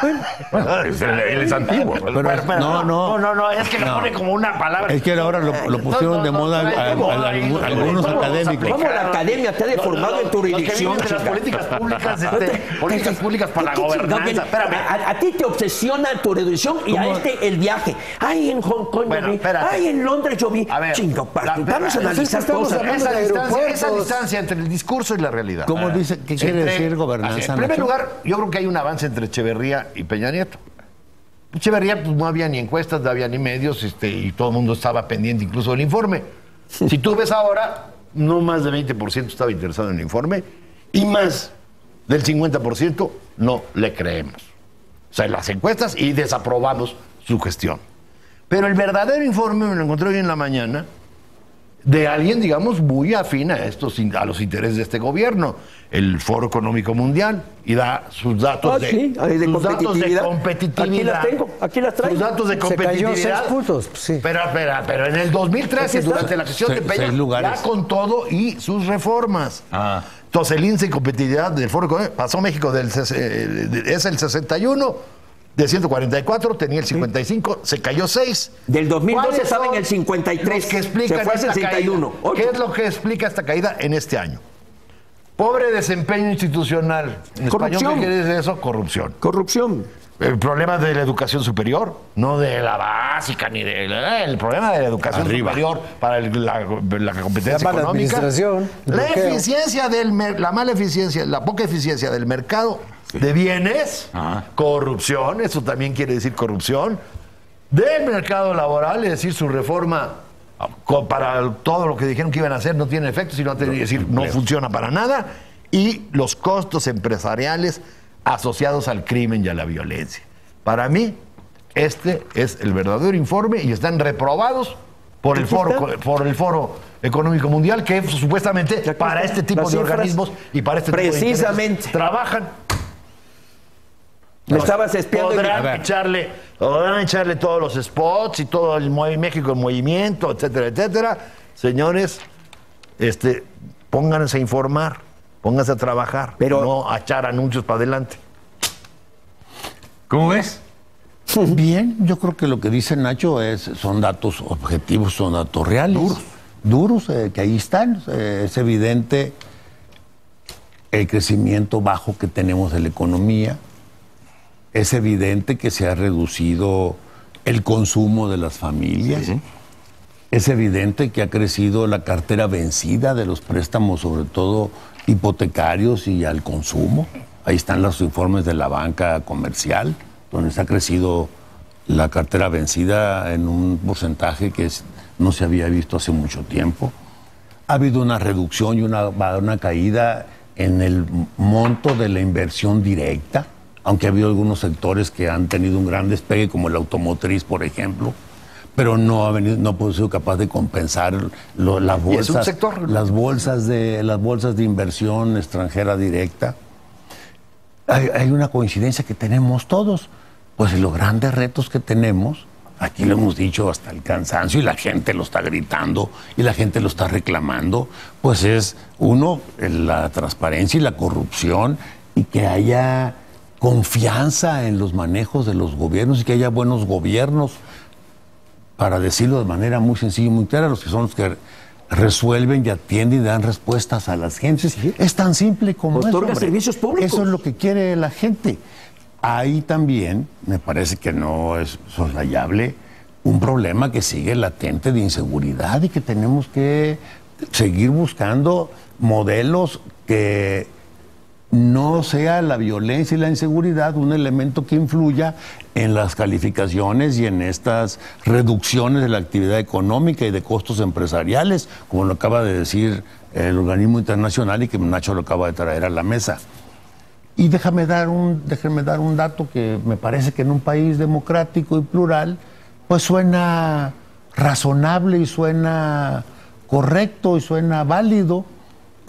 Él es antiguo. No, es que lo pone como una palabra. Es que ahora lo pusieron de moda algunos académicos. ¿Cómo la academia te ha deformado en tu jurisdicción? Las políticas públicas para la gobernanza. A ti te obsesiona tu erudición y a el viaje. Ay, en Hong Kong yo vi. Ay, en Londres yo vi. Chingo, vamos a analizar cosas. Esa distancia entre el discurso y la realidad. ¿Cómo dice? ¿Qué quiere decir gobernanza? En primer lugar, yo creo que hay un avance entre Echeverría y Peña Nieto. Echeverría, pues no había ni encuestas, no había ni medios, y todo el mundo estaba pendiente incluso del informe. Si tú ves ahora, no más del 20% estaba interesado en el informe y más del 50% no le creemos. sea, en las encuestas, y desaprobamos su gestión. Pero el verdadero informe me lo encontré hoy en la mañana de alguien, digamos, muy afín a los intereses de este gobierno, el Foro Económico Mundial, y da sus datos de competitividad. Aquí las traigo. Sus datos de competitividad. Se cayó 6 puntos, sí. Pero en el 2013, durante la gestión de Peña, ya con todo y sus reformas. Entonces, el índice de competitividad del Foro Económico pasó México es el 61. De 144 tenía el 55, se cayó 6. Del 2012 estaba en el 53, que explican se fue al 61. ¿Qué es lo que explica esta caída en este año? Pobre desempeño institucional. En español, ¿qué quiere decir eso? Corrupción. Corrupción. El problema de la educación superior, no de la básica, ni el problema de la educación superior para la competencia económica. La mala eficiencia, la poca eficiencia del mercado de bienes, corrupción, eso también quiere decir corrupción, del mercado laboral, es decir, su reforma para todo lo que dijeron que iban a hacer no tiene efecto, sino no funciona para nada, y los costos empresariales asociados al crimen y a la violencia. Para mí, este es el verdadero informe y están reprobados por el Foro Económico Mundial, que supuestamente para este tipo de organismos y para este tipo de intereses trabajan. Me estabas espiando. Podrán echarle todos los spots y todo el México en movimiento, etcétera, etcétera. Señores, pónganse a informar, pónganse a trabajar, pero no a echar anuncios para adelante. ¿Cómo ves? Bien, yo creo que lo que dice Nacho son datos objetivos, son datos reales. Duros, que ahí están. Es evidente el crecimiento bajo que tenemos de la economía. Es evidente que se ha reducido el consumo de las familias. Sí. Es evidente que ha crecido la cartera vencida de los préstamos, sobre todo hipotecarios y al consumo. Ahí están los informes de la banca comercial, donde se ha crecido la cartera vencida en un porcentaje que no se había visto hace mucho tiempo. Ha habido una reducción y una caída en el monto de la inversión directa, aunque ha habido algunos sectores que han tenido un gran despegue, como el automotriz, por ejemplo, pero no ha sido capaz de compensar las bolsas de inversión extranjera directa. Hay una coincidencia que tenemos todos, pues los grandes retos que tenemos, aquí lo hemos dicho hasta el cansancio y la gente lo está gritando y la gente lo está reclamando, pues es la transparencia y la corrupción, y que haya confianza en los manejos de los gobiernos y que haya buenos gobiernos, para decirlo de manera muy sencilla y muy clara, los que son los que resuelven y atienden y dan respuestas a las gentes. Sí. Es tan simple como eso. Otorga servicios públicos. Eso es lo que quiere la gente. Ahí también me parece que no es soslayable un problema que sigue latente de inseguridad y que tenemos que seguir buscando modelos que no sea la violencia y la inseguridad un elemento que influya en las calificaciones y en estas reducciones de la actividad económica y de costos empresariales, como lo acaba de decir el organismo internacional y que Nacho lo acaba de traer a la mesa. Y déjame dar un dato que me parece que en un país democrático y plural, pues suena razonable y suena correcto y suena válido.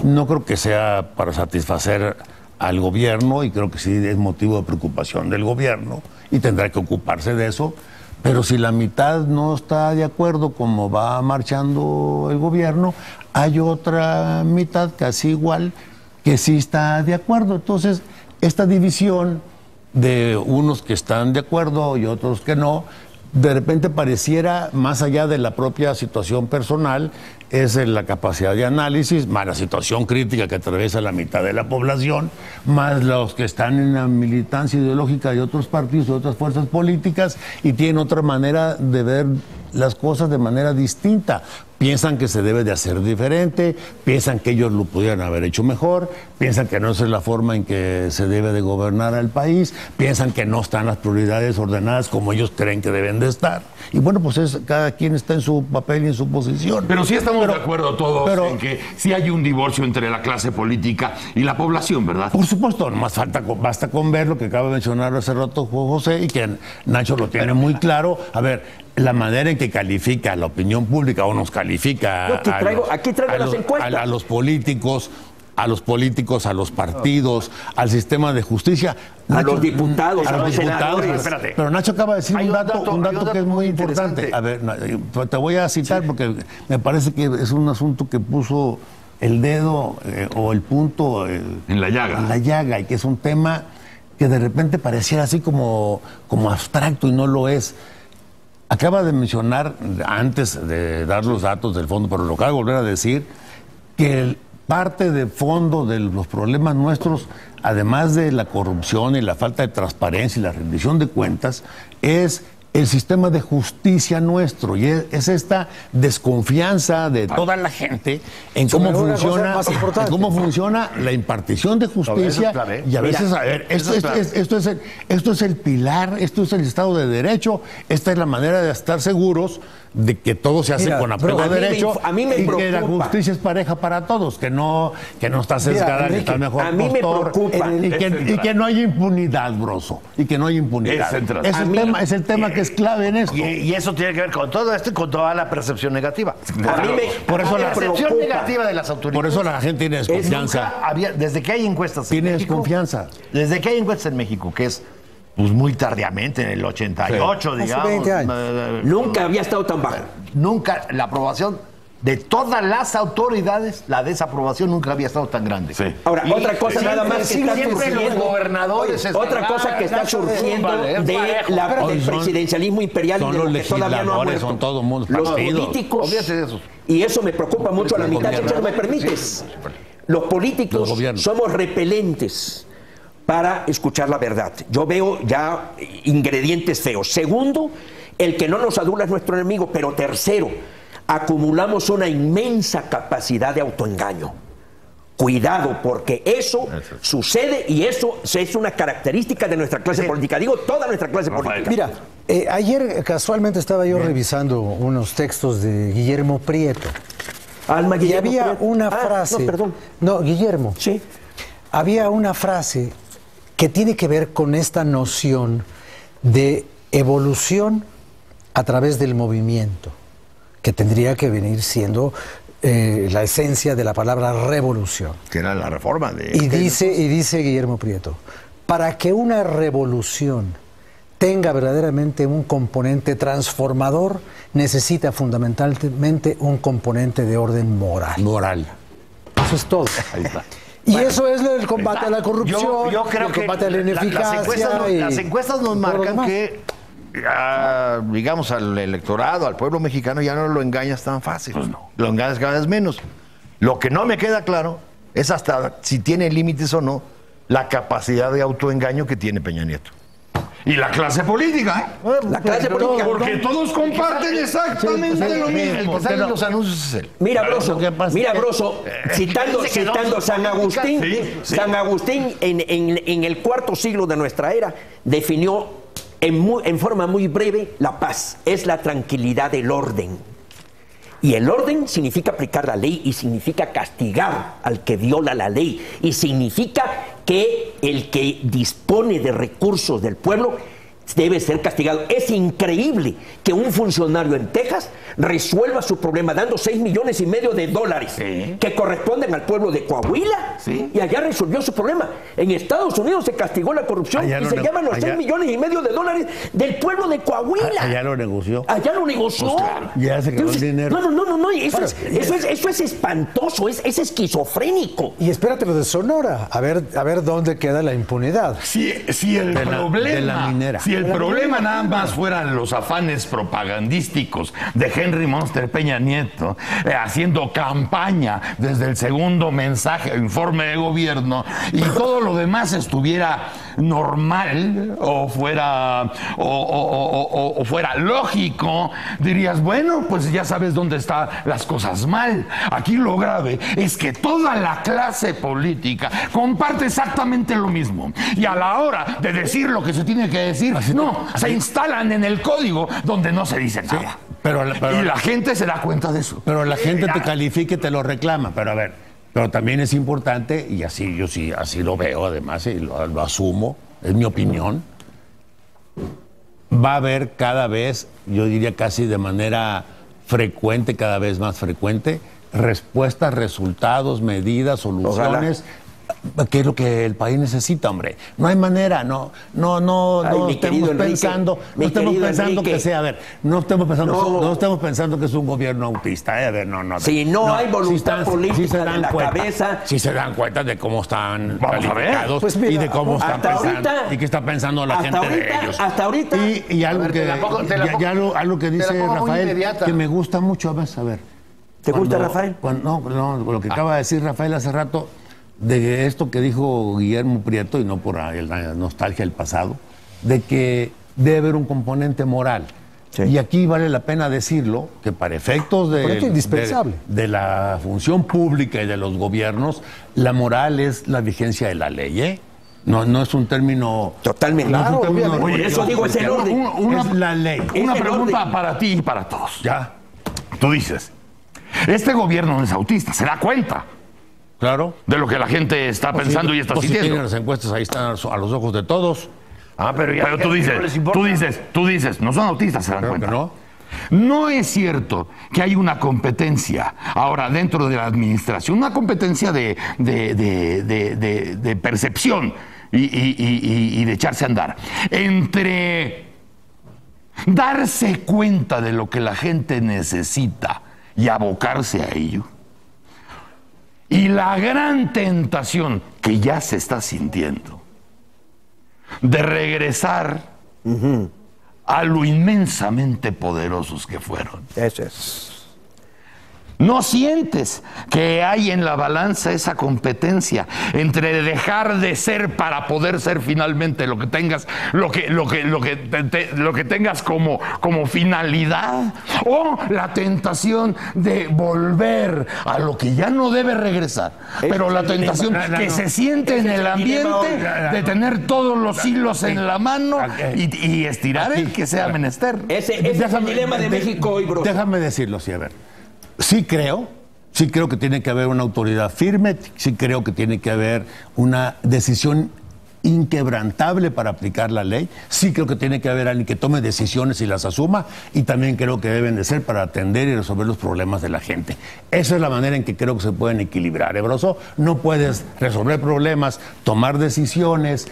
No creo que sea para satisfacer al gobierno, y creo que sí es motivo de preocupación del gobierno y tendrá que ocuparse de eso, pero si la mitad no está de acuerdo como va marchando el gobierno, hay otra mitad casi igual que sí está de acuerdo. Entonces, esta división de unos que están de acuerdo y otros que no, de repente pareciera, más allá de la propia situación personal, es la capacidad de análisis, más la situación crítica que atraviesa la mitad de la población, más los que están en la militancia ideológica de otros partidos, de otras fuerzas políticas, y tienen otra manera de ver las cosas de manera distinta. piensan que se debe de hacer diferente, piensan que ellos lo pudieran haber hecho mejor, piensan que no esa es la forma en que se debe de gobernar al país, piensan que no están las prioridades ordenadas como ellos creen que deben de estar. Y bueno, pues cada quien está en su papel y en su posición. Pero sí estamos de acuerdo todos en que sí hay un divorcio entre la clase política y la población, ¿verdad? Por supuesto, nomás basta con ver lo que acaba de mencionar hace rato José y que Nacho lo tiene muy claro. A ver, la manera en que califica la opinión pública o nos califica aquí traigo las encuestas. A los políticos, a los partidos, al sistema de justicia. A los diputados, a los senadores. Espérate. Pero Nacho acaba de decir un dato que es muy importante. A ver, te voy a citar porque me parece que es un asunto que puso el dedo o el punto en la llaga. En la llaga, y que es un tema que de repente pareciera así como abstracto y no lo es. Acaba de mencionar, antes de dar los datos del fondo, pero lo acabo de volver a decir, que parte de fondo de los problemas nuestros, además de la corrupción y la falta de transparencia y la rendición de cuentas, es el sistema de justicia nuestro, y es esta desconfianza de toda la gente en cómo funciona la impartición de justicia. Y a veces, a ver, esto es el pilar, esto es el Estado de Derecho, esta es la manera de estar seguros de que todo se hace con apego a derecho y que la justicia es pareja para todos, que no está sesgada ni está mejor postor, y que no hay impunidad, Broso, y que no hay impunidad. Es el tema que es clave en esto. Y eso tiene que ver con todo esto y con toda la percepción negativa. Por eso la percepción negativa de las autoridades. Por eso la gente tiene desconfianza. Desde que hay encuestas tiene desconfianza. Desde que hay encuestas en México, que es pues muy tardíamente, en el 88, digamos. Hace 20 años. Nunca había estado tan baja. Nunca la aprobación de todas las autoridades, la desaprobación nunca había estado tan grande. Sí. Ahora, otra cosa nada más que está surgiendo, los gobernadores otra cosa que está surgiendo del presidencialismo imperial y de lo que todavía no ha muerto. Son todos los políticos, y eso me preocupa mucho a la mitad, si me permites. Los políticos somos repelentes para escuchar la verdad. Yo veo ya ingredientes feos. Segundo, el que no nos adula es nuestro enemigo. Pero tercero, acumulamos una inmensa capacidad de autoengaño. Cuidado, porque eso sucede y eso es una característica de nuestra clase política. Digo, toda nuestra clase política. Mira, ayer casualmente estaba yo revisando unos textos de Guillermo Prieto. Y había una frase... Guillermo. Sí. Había una frase que tiene que ver con esta noción de evolución a través del movimiento, que tendría que venir siendo la esencia de la palabra revolución. Que era la reforma de... Y dice Guillermo Prieto, para que una revolución tenga verdaderamente un componente transformador, necesita fundamentalmente un componente de orden moral. Eso es todo. Ahí está. Y eso es el combate a la corrupción, yo creo el combate a la ineficacia. Las encuestas nos marcan que, digamos, al electorado, al pueblo mexicano, ya no lo engañas tan fácil. Pues no. Lo engañas cada vez menos. Lo que no me queda claro es hasta si tiene límites o no la capacidad de autoengaño que tiene Peña Nieto. Y la clase política, La clase política. Porque todos comparten exactamente lo mismo. El que sale en los anuncios es él. Mira, Broso, citando San Agustín, San Agustín en el IV siglo de nuestra era definió en forma muy breve la paz. Es la tranquilidad del orden. Y el orden significa aplicar la ley y significa castigar al que viola la ley y significa que el que dispone de recursos del pueblo debe ser castigado. Es increíble que un funcionario en Texas resuelva su problema dando $6,5 millones de dólares que corresponden al pueblo de Coahuila y allá resolvió su problema. En Estados Unidos se castigó la corrupción y se llaman los $6,5 millones de dólares del pueblo de Coahuila. Allá lo negoció. Pues claro. Ya se quedó el dinero. No, eso es espantoso, es esquizofrénico. Y espérate lo de Sonora, a ver dónde queda la impunidad. Si el problema, si el problema nada más fueran los afanes propagandísticos de Henry Monster Peña Nieto, haciendo campaña desde el segundo mensaje, informe de gobierno, y todo lo demás estuviera normal o fuera lógico, dirías, bueno, pues ya sabes dónde están las cosas mal. Aquí lo grave es que toda la clase política comparte exactamente lo mismo, y a la hora de decir lo que se tiene que decir, se instalan en el código donde no se dice nada. Pero y la gente se da cuenta de eso. Pero la gente te califica y te lo reclama. Pero a ver, pero también es importante, y así yo sí así lo veo, además, y lo asumo, es mi opinión. Va a haber cada vez, yo diría casi de manera frecuente, cada vez más frecuente, respuestas, resultados, medidas, soluciones. ¿Qué es lo que el país necesita, hombre? No hay manera, no estemos pensando que sea, a ver, no estemos pensando que es un gobierno autista, a ver, Si no hay voluntad política en la cabeza. Si se dan cuenta de cómo están calificados, pues mira, y de cómo están pensando y qué está pensando la gente de ellos. Hasta ahorita. Y algo algo que dice Rafael, que me gusta mucho, a ver. ¿Te gusta, Rafael? No, lo que acaba de decir Rafael hace rato, de esto que dijo Guillermo Prieto, y no por la nostalgia del pasado, de que debe haber un componente moral. Sí. Y aquí vale la pena decirlo, que para efectos de la función pública y de los gobiernos, la moral es la vigencia de la ley, ¿eh? No es un término... Totalmente. Claro, oye, eso digo, es el orden. Es la ley. Una pregunta para ti y para todos. Ya. Tú dices, este gobierno no es autista, se da cuenta. Claro. De lo que la gente está pensando y está sintiendo. Si tienen las encuestas, ahí están a los ojos de todos. Pero tú dices, no son autistas, se dan cuenta. No. No es cierto que hay una competencia ahora dentro de la administración, una competencia de percepción y de echarse a andar entre darse cuenta de lo que la gente necesita y abocarse a ello, y la gran tentación que ya se está sintiendo de regresar a lo inmensamente poderosos que fueron. Eso es. ¿No sientes que hay en la balanza esa competencia entre dejar de ser para poder ser finalmente lo que tengas, lo que tengas como finalidad, o la tentación de volver a lo que ya no debe regresar, pero la tentación que se siente en el ambiente de tener todos los hilos en la mano y estirar el que sea menester? Ese es el dilema de México hoy, bro. Déjame decirlo, sí, a ver. Sí creo que tiene que haber una autoridad firme, sí creo que tiene que haber una decisión inquebrantable para aplicar la ley, sí creo que tiene que haber alguien que tome decisiones y las asuma, y también creo que deben de ser para atender y resolver los problemas de la gente. Esa es la manera en que creo que se pueden equilibrar, Broso. No puedes resolver problemas, tomar decisiones,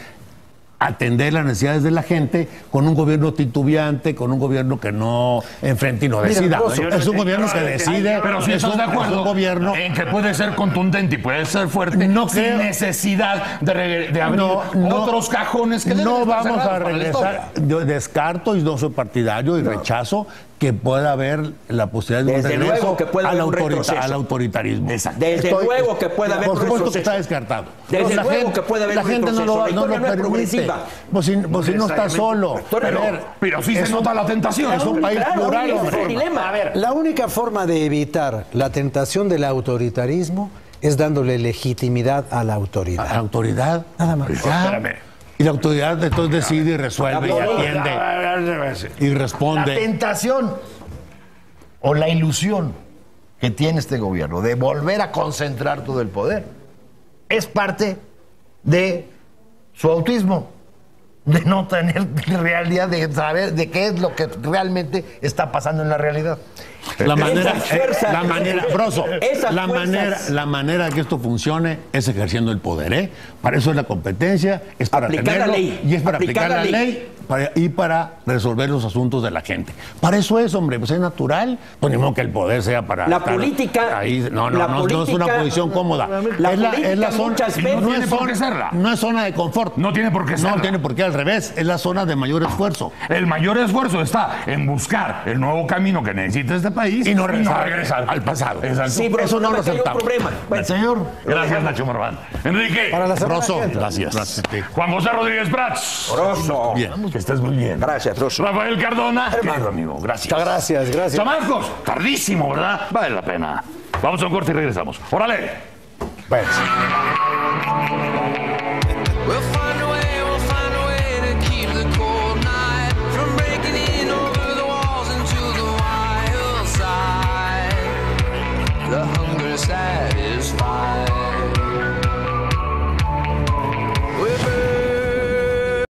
atender las necesidades de la gente con un gobierno titubeante, con un gobierno que no enfrenta y no decida. Es un gobierno que decide. Pero si estás de acuerdo gobierno en que puede ser contundente y puede ser fuerte, sin necesidad de abrir otros cajones que no vamos a regresar. Yo descarto y no soy partidario y rechazo que pueda haber la posibilidad de un regreso al autoritarismo. Desde luego que puede haber un retroceso. Por supuesto que está descartado. Desde luego que puede haber un retroceso. La gente no lo permite. Pues si no está solo. Pero sí se nota la tentación. Es un país plural. A ver, la única forma de evitar la tentación del autoritarismo es dándole legitimidad a la autoridad. ¿A la autoridad? Nada más. Espérame. Y la autoridad entonces decide y resuelve y atiende y responde. La tentación o la ilusión que tiene este gobierno de volver a concentrar todo el poder es parte de su autismo, de no tener realidad, de saber de qué es lo que realmente está pasando en la realidad. La manera que esto funcione es ejerciendo el poder, ¿eh? Para eso es la competencia, es para aplicar la ley. Y es para aplicar la ley y para resolver los asuntos de la gente. Para eso es, hombre, pues es natural. Pues ni modo que el poder sea para la estar política ahí. No es una posición cómoda. Es la zona, no tiene por qué serla. No es zona de confort. No tiene por qué serla. No tiene por qué, al revés. Es la zona de mayor esfuerzo. El mayor esfuerzo está en buscar el nuevo camino que necesita este país y no regresar al pasado. Exacto. Sí, pero eso no lo aceptamos. Bueno, señor. Gracias, Nacho Morván. Enrique. Para la Rosso. Gracias. Juan José Rodríguez Prats. Rosso. Bien. Que estés muy bien. Gracias, Rosso. Rafael Cardona. Hermano amigo, gracias. Muchas gracias. Chamacos, tardísimo, ¿verdad? Vale la pena. Vamos a un corte y regresamos. ¡Órale! Pues.